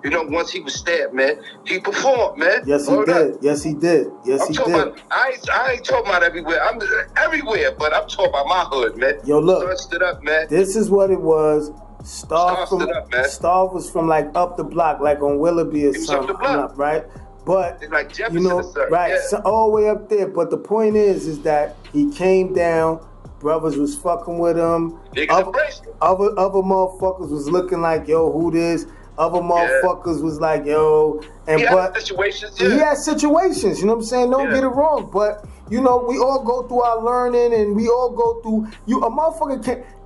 once he was stabbed, man, he performed, man. Yes, he did. Yes, he did. I ain't talking about everywhere. I'm everywhere, but I'm talking about my hood, man. Yo, look. Star stood up, man. This is what it was. Star stood up, man. Star was from like up the block, like on Willoughby or something, right? But like Jefferson, right, so all the way up there. But the point is that he came down. Brothers was fucking with him. Other motherfuckers was looking like, yo, who this? Other motherfuckers was like, yo, and he had situations, he had situations, you know what I'm saying? Don't get it wrong, but we all go through our learning, and we all go through. A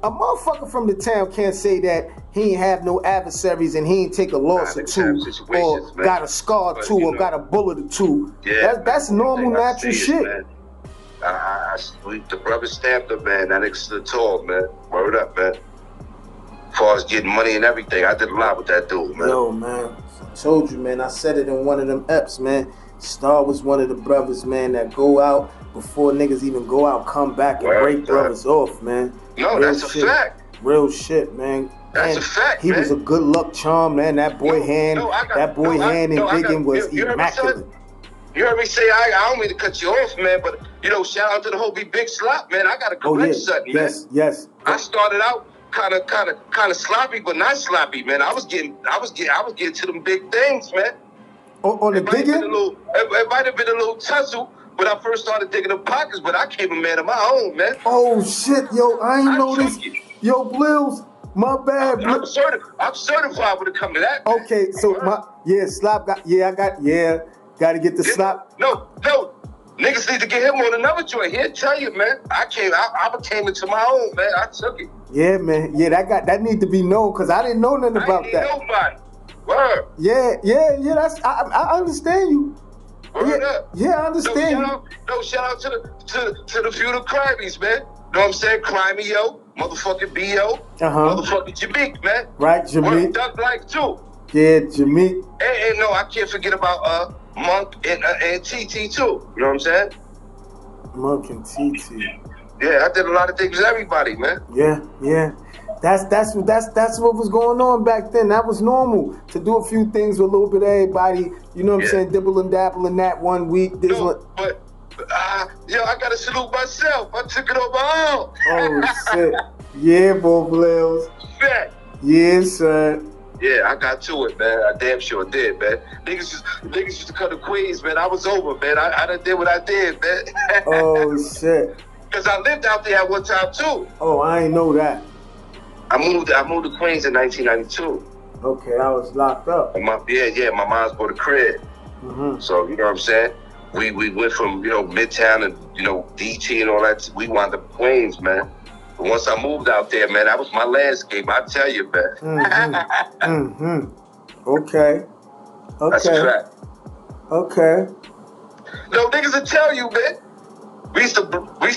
motherfucker from the town can't say that he ain't have no adversaries and he ain't take a loss or two, or got a scar or two, or got a bullet or two. That's normal, natural shit. The brother stamped him, man. That nigga stood tall, man. Word up, man. As far as getting money and everything, I did a lot with that dude, man. Yo, man, I told you, man. I said it in one of them eps, man. Star was one of the brothers, man, that go out before niggas even go out, come back and break brothers off, man. No, that's a fact. Real shit, man. That's a fact, He was a good luck charm, man. That boy hand and digging was immaculate. You heard me say, I don't mean to cut you off, man, but, shout out to the whole Big Slop, man. I got to correct something, man. Yes. I started out kind of sloppy, but not sloppy, man. I was getting to them big things, man. On the digging? It might have been a little tussle when I first started digging the pockets, but I came a man of my own, man. Oh, shit, yo, I ain't know this. Yo, Blills, my bad. I'm certified when it come to that. Okay, so Slop got, got to get the Slop. No, niggas need to get him on another joint. He'll tell you, man. I came into my own, man. I took it. Yeah, man. Yeah, that need to be known, because I didn't know nothing about that. Nobody. Word. Yeah. That's I understand you. Word up. Yeah, I understand you. Shout out to the feudal crimies, man. Know what I'm saying? Crimeo, motherfucking B.O., motherfucking Jameek, man. Right, Jameek. Duck Life, too. Yeah, Jameek. And no, I can't forget about Monk and TT, too. You know what I'm saying? Monk and TT. Yeah, I did a lot of things with everybody, man. Yeah. That's what was going on back then. That was normal to do a few things with a little bit of everybody. You know what I'm saying? Dibble and dabble in that one week. But I gotta salute myself. I took it on my own. Oh shit! Yeah, boy, Blills. Fact. Yeah, son. Yeah, I got to it, man. I damn sure did, man. Niggas used to come to Queens, man. I was over, man. I done did what I did, man. Oh shit. Because I lived out there at one time too. Oh, I ain't know that. I moved to Queens in 1992. Okay, I was locked up. My mom's bought a crib. Mm-hmm. So, you know what I'm saying? We went from, Midtown and, DT and all that. We wound up Queens, man. But once I moved out there, man, that was my landscape. I tell you, man. Mm-hmm. Mm-hmm. Okay. That's a fact. Okay. No, niggas will tell you, man. We used to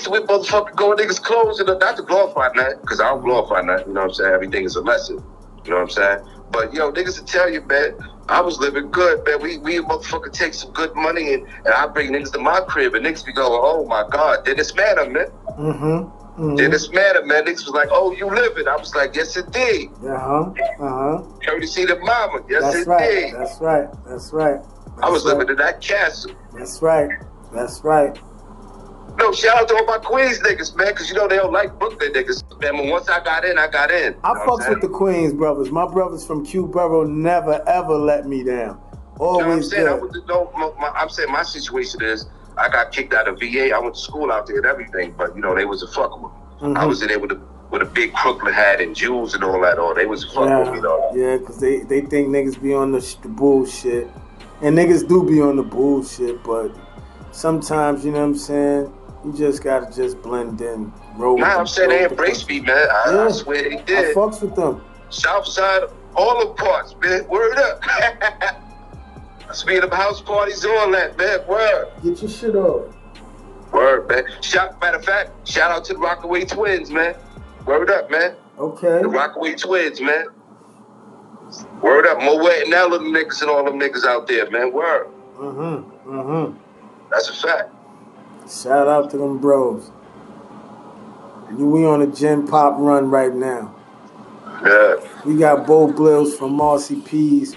whip motherfucker go in niggas' clothes, and not to glorify nothing, because I don't glorify nothing, you know what I'm saying? Everything is a lesson, you know what I'm saying? But, niggas will tell you, man, I was living good, man. We motherfucker take some good money, and I bring niggas to my crib, and niggas be going, oh, my God, Dennis Manor, man. Mm-hmm. Dennis Manor, man. Niggas was like, oh, you living? I was like, yes, indeed. Courtesy to mama, yes, indeed. That's right. I was living in that castle. That's right. No, shout out to all my Queens niggas, man, because they don't like Brooklyn niggas, man. But once I got in, I got in. I fucks with the Queens brothers. My brothers from Q Borough never ever let me down. Always good. I'm saying my situation is I got kicked out of VA. I went to school out there and everything, but they was a fuck with me. Mm-hmm. I was in there with a big Brooklyn hat and jewels and all that. They was a fuck with me, though. Yeah, because they think niggas be on the bullshit. And niggas do be on the bullshit, but sometimes, you know what I'm saying, you just gotta just blend in. I'm saying they embraced me, man. I swear they did. I fucks with them. Southside, all the parts, man. Word up. Speed of house parties, all that, man. Word. Get your shit off. Word, man. Matter of fact, shout out to the Rockaway Twins, man. Word up, man. Okay. The Rockaway Twins, man. Word up. Moet and Ella, them niggas and all them niggas out there, man. Word. That's a fact. Shout out to them bros. We on a Gen Pop run right now. Yeah. We got Bo Blills from Marcy P's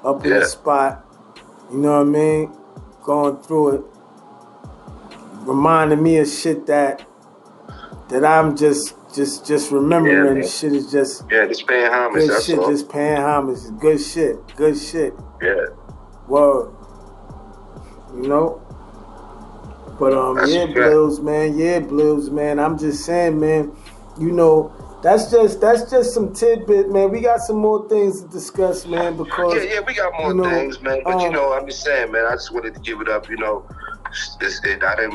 up in the spot. You know what I mean? Going through it. Reminding me of shit that I'm just remembering. Shit is just just paying homage. Good shit, just paying homage. Good shit. Yeah. Word. But Blues, man. I'm just saying, man. That's just some tidbit, man. We got some more things to discuss, man. Because we got more things, man. But I'm just saying, man. I just wanted to give it up. I didn't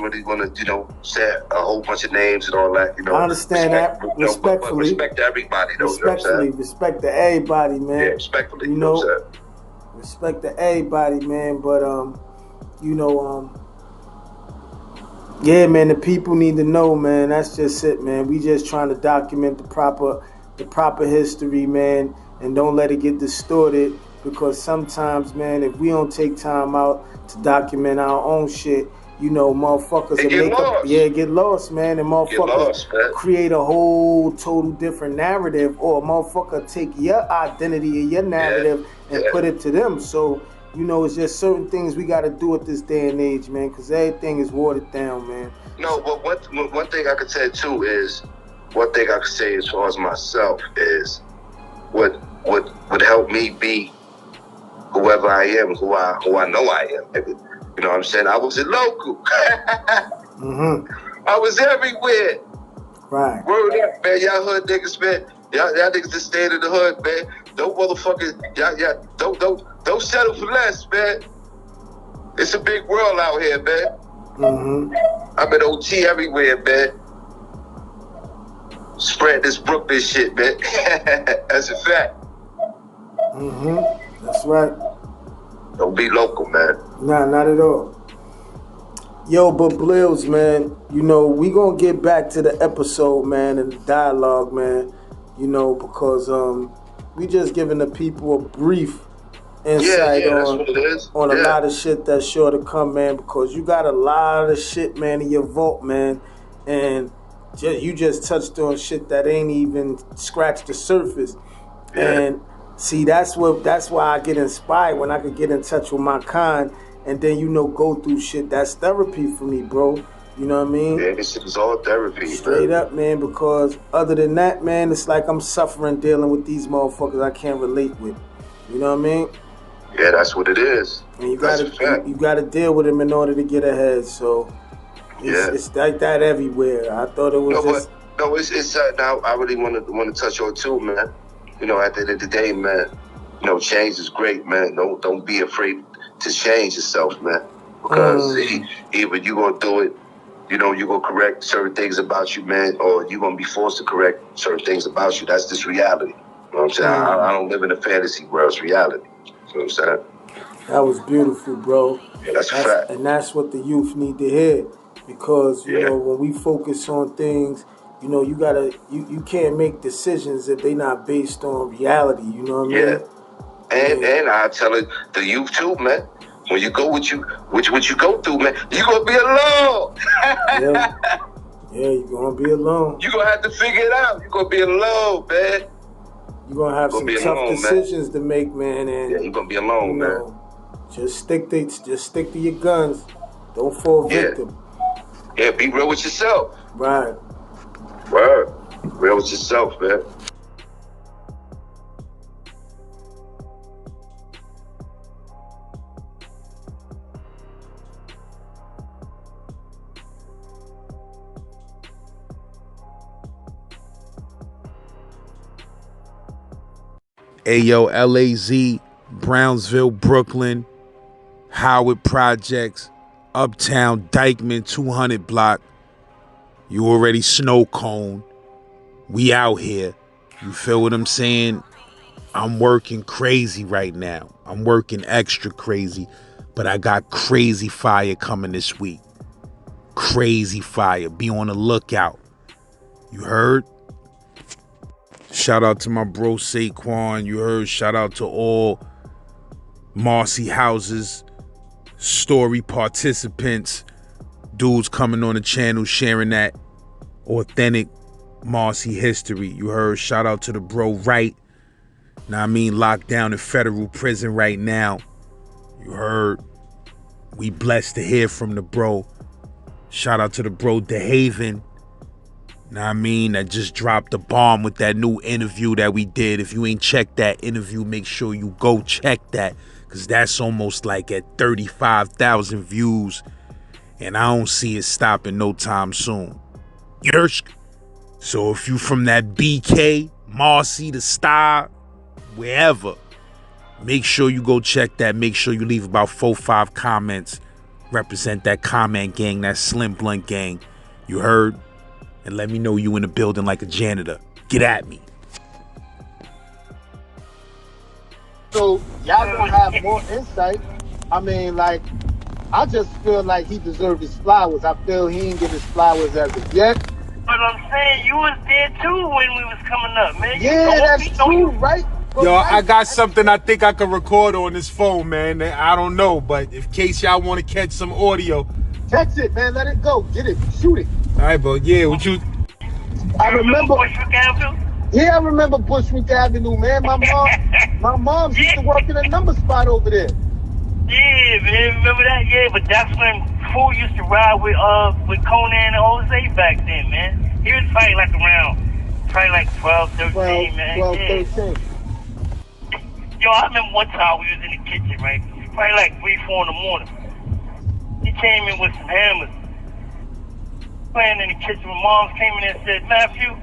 really want to, say a whole bunch of names and all that. I understand that respectfully. Respect to everybody, though. Respect to everybody, man. Yeah, respectfully. Respect to everybody, man. But yeah, man, the people need to know, man. That's just it, man. We just trying to document the proper history, man, and don't let it get distorted. Because sometimes, man, if we don't take time out to document our own shit, motherfuckers get lost, man, and motherfuckers create a whole total different narrative, or a motherfucker take your identity and your narrative and put it to them. So. It's just certain things we got to do at this day and age, man, because everything is watered down, man. No, but one thing I could say, too, is one thing I could say as far as myself is what would help me be whoever I am, who I know I am. You know what I'm saying? I was a local. I was everywhere. Right. Word up, man. Y'all hood niggas, man. Y'all niggas just stay in the hood, man. Don't motherfuckers, don't settle for less, man. It's a big world out here, man. I'm in OT everywhere, man. Spread this Brooklyn shit, man. That's a fact. That's right. Don't be local, man. Nah, not at all. Yo, but Blills, man, we gonna get back to the episode, man, and the dialogue, man. Because we just giving the people a brief insight on a lot of shit that's sure to come, man, because you got a lot of shit, man, in your vault, man, and you just touched on shit that ain't even scratched the surface. And see, that's why I get inspired when I could get in touch with my kind, and then go through shit. That's therapy for me, bro. You know what I mean? Yeah, this shit is all therapy. Straight up, man, because other than that, man, it's like I'm suffering dealing with these motherfuckers I can't relate with. You know what I mean? Yeah, that's what it is. And you That's gotta a fact. you gotta deal with him in order to get ahead. So it's like that everywhere. I thought it was just. No, it's now I really want to touch on too, man. You know, at the end of the day, man, you know, change is great, man. Don't be afraid to change yourself, man. Because either you gonna do it, you know, you gonna correct certain things about you, man, or you gonna be forced to correct certain things about you. That's just reality. You know what I'm saying? I don't live in a fantasy world. It's reality. You know what I'm saying? That was beautiful, bro. Yeah, that's a fact. And that's what the youth need to hear. Because, you know, when we focus on things, you know, you can't make decisions if they're not based on reality, you know what I mean? And I tell it the youth too, man. When you go what you go through, man, you gonna be alone. Yeah, you're gonna be alone. You gonna have to figure it out. You gonna be alone, man. You're gonna have some tough decisions to make, man. And yeah, you're gonna be alone, man. Just stick to your guns. Don't fall victim. Yeah, be real with yourself. Right. Word. Real with yourself, man. Ayo, LAZ, Brownsville, Brooklyn, Howard Projects, Uptown, Dykeman, 200 block. You already snow cone. We out here. You feel what I'm saying? I'm working crazy right now. I'm working extra crazy, but I got crazy fire coming this week. Crazy fire. Be on the lookout. You heard? Shout out to my bro Sequan. You heard? Shout out to all Marcy houses, story participants, dudes coming on the channel sharing that authentic Marcy history. You heard? Shout out to the bro Right. Now I mean, locked down in federal prison right now. You heard? We blessed to hear from the bro. Shout out to the bro DeHaven. Now I mean, that just dropped the bomb with that new interview that we did. If you ain't checked that interview, make sure you go check that, because that's almost like at 35,000 views, and I don't see it stopping no time soon. Yersk. So if you from that BK, Marcy, the Star, wherever, make sure you go check that. Make sure you leave about 4-5 comments. Represent that comment gang, that Slim Blunt gang. You heard? And let me know you in the building like a janitor. Get at me. So y'all gonna have more insight. I mean, like, I just feel like he deserved his flowers. I feel he didn't get his flowers as of yet. But I'm saying, you was there too when we was coming up, man. Yeah, that's true, right? But yo, I got something I think I can record on this phone, man. I don't know, but in case y'all want to catch some audio. Text it, man. Let it go. Get it. Shoot it. All right, bro. Yeah, what you... I remember Bushwick Avenue? Yeah, I remember Bushwick Avenue, man. My mom used to work in a number spot over there. Yeah, man. Remember that? Yeah, but that's when Fool used to ride with Conan and Jose back then, man. He was probably like 12, 13, man. 12, yeah. 13. Yo, I remember one time we was in the kitchen, right? Probably like 3, 4 in the morning. He came in with some hammers. Playing in the kitchen. My mom came in and said, Matthew,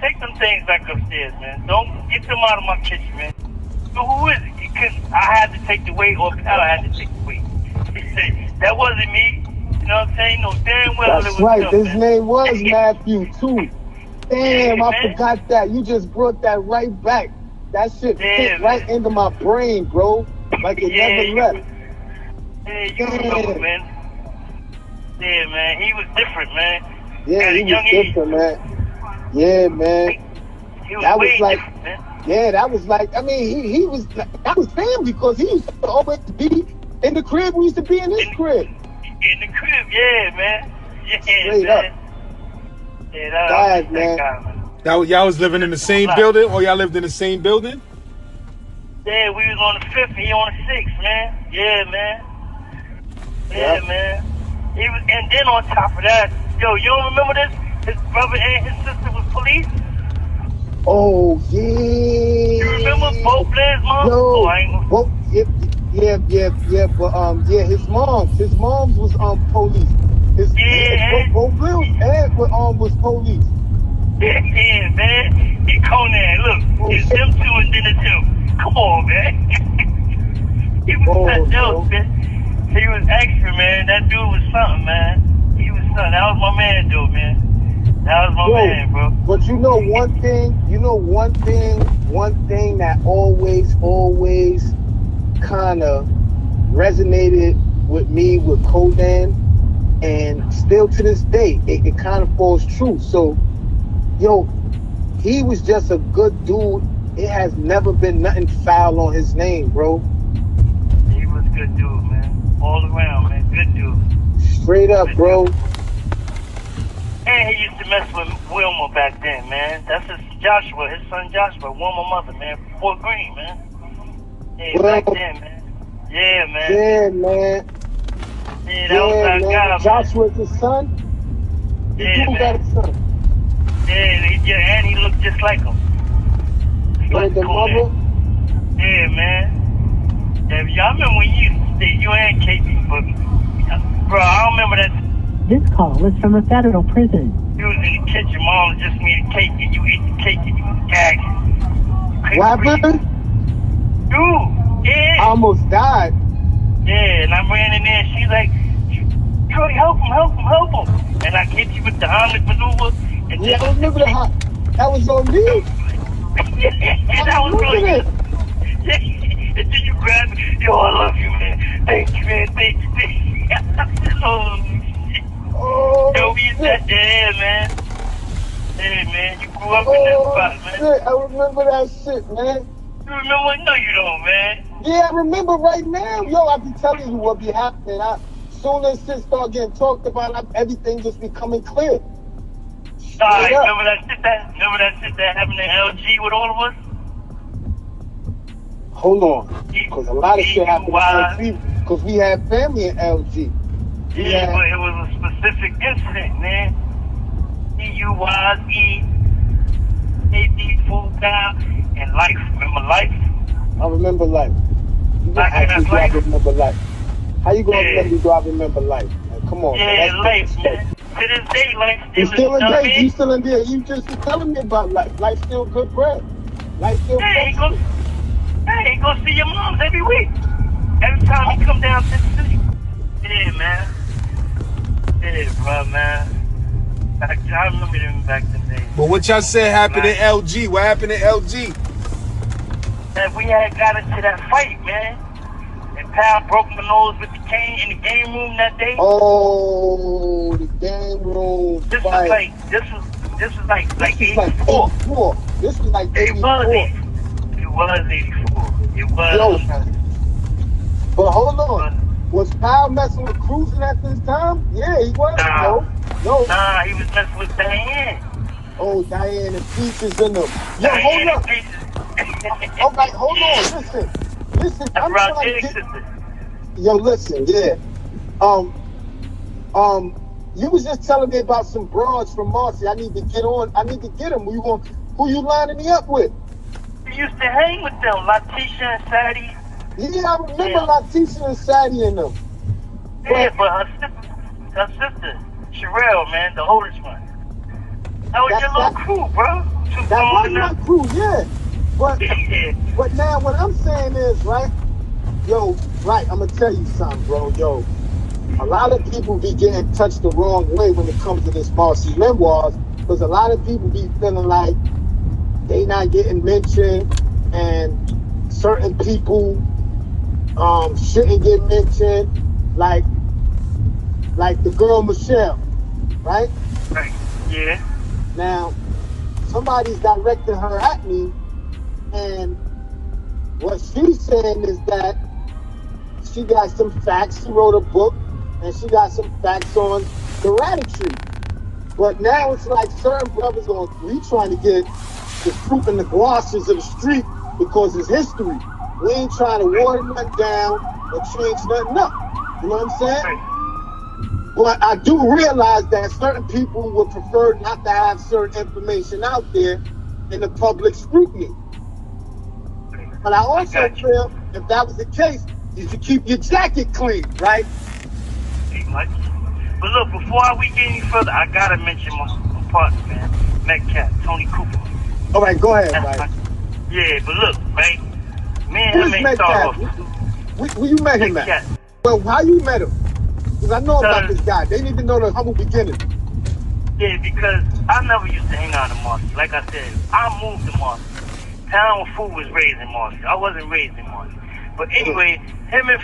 take them things back upstairs, man. Don't get them out of my kitchen, man. So who is it? Because I had to take the weight, or I had to take the weight. He said, that wasn't me. You know what I'm saying? No, damn well That's it was right. him, His man. name was Matthew, too. Damn, Yeah, I man. forgot that. You just brought that right back. That shit fit right into my brain, bro. Like it never left. Yeah, you remember, man. Yeah, man. He was different, man. Yeah, he was different, man. Yeah, man. He was That way was like, different, man. yeah, that was like, I mean, he was, that was family, because he used to always be in the crib. We used to be in his crib. In the crib, yeah, man. Yeah, Straight man. up. Yeah, that God, man. guy, man. Y'all was living in the same building, or y'all lived in the same building? Yeah, we was on the 5th, he on the 6th, man. Yeah, man. Yeah, man. He was, and then on top of that, yo, you don't remember this? His brother and his sister was police? Oh yeah. You remember both Blair's moms? Yo, I ain't gonna... yeah. But his moms was police. Both Bills and was police. Yeah, man. And Conan, look, Oh it's shit. them two and then it's him. Come on, man. He was something else, man. He was extra, man. That dude was something, man. He was something. That was my man, dude, man. That was my man, bro. But one thing that always kind of resonated with me with Conan, and still to this day, it kind of falls true. So, he was just a good dude. It has never been nothing foul on his name, bro. He was a good dude, man. All around, man. Good dude. Straight up, good bro. Dude. And he used to mess with Wilma back then, man. That's his son Joshua, Wilma mother, man. Fort Greene, man. Yeah, back then, man. Yeah, man. Yeah, man. Yeah, that was our guy, man. Joshua's his son? Yeah, man. Got a son. Yeah, and he looked just like him. Like the mother? Yeah, man. Yeah, y'all remember when you used to stay, you and Katie, but, bro, I don't remember that. This call is from a federal prison. You was in the kitchen, mom just made a cake, and you ate the cake, and you was gagging. What happened? Dude, yeah. I almost died. Yeah, and I ran in there, and she's like, Troy, help him. And I hit you with the Heimlich maneuver. And yeah, I remember that. That was on me. Yeah, that was really good. Yeah, and then you grabbed me. Yo, I love you, man. Thank you, man. Thank you. Oh, yo, we that, yeah, man. Yeah, man, you grew up in that spot, man. Shit, I remember that shit, man. You remember? No, you don't, man. Yeah, I remember right now. Yo, I be telling you what be happening. Soon as shit start getting talked about, everything just becoming clear. Alright, remember that shit that happened in LG with all of us? Hold on. Because a lot of shit happened in LG. Because we had family in LG. Yeah, but it was a specific incident, man. DUIs, AD full down, and life. Remember life? I remember life. You gonna actually do I remember life? How you gonna remember do I remember life? Man, come on, yeah, man. Life, man. To this day, life still in there. You still in there. You just telling me about life. Life's still good bread. Life still Hey, go see your moms every week. Every time you come down to the city. Yeah, man. Yeah, bro, man. I remember them back in the day. But what y'all said happened in LG? What happened in LG? That we had got into that fight, man. And Pal broke my nose with the cane in the game room that day. Oh, the game room fight. This was like 84. This was like 84. It was 84. It was. Yo, but hold on. Was Pal messing with Cruising at this time? Yeah, he was. No. Nah, he was messing with Diane. Oh, Diane and Peaches in them. Yo, hold up. All right, hold on. Listen. I'm trying to get... Yo, listen, yeah. You was just telling me about some broads from Marcy. I need to get them. Who you lining me up with? You used to hang with them, Latisha and Sadie. Yeah, I remember Latisha and Sadie in them. Yeah, but her sister, Sherelle, man, the oldest one. That was your little crew, bro. That was my crew, yeah. But now what I'm saying is, right? Yo, right, I'm gonna tell you something, bro. Yo, a lot of people be getting touched the wrong way when it comes to this Marcy memoirs, because a lot of people be feeling like they not getting mentioned and certain people shouldn't get mentioned, like the girl Michelle, right? Right. Yeah. Now, somebody's directing her at me, and what she's saying is that she got some facts. She wrote a book, and she got some facts on hereditary. But now it's like certain brothers we trying to get the fruit and the glosses of the street because it's history. We ain't trying to water nothing down or change nothing up. You know what I'm saying? But I do realize that certain people would prefer not to have certain information out there in the public scrutiny. But I also feel if that was the case, you should keep your jacket clean, right? Pretty much. But look, before we get any further, I gotta mention my partner, man, Metcalf, Tony Cooper. All right, go ahead, right? Yeah, but look, right? Me and him ain't start off. Where you met him at? Well, how you met him? Because I know about this guy. They need to know the humble beginning. Yeah, because I never used to hang out in Marcy. Like I said, I moved to Marcy. Town Fool was raised in Marcy. I wasn't raised in Marcy. But anyway, him and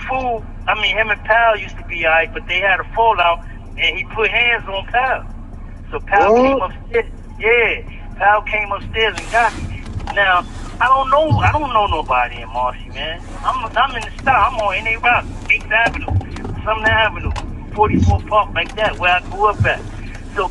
Pal used to be alright, but they had a fallout, and he put hands on Pal. So Pal came upstairs. Yeah, Pal came upstairs and got me. Now, I don't know nobody in Marcy, man. I'm in the style. I'm on N.A. Rock, 8th Avenue, Sumner Avenue, 44 Park, like that, where I grew up at. So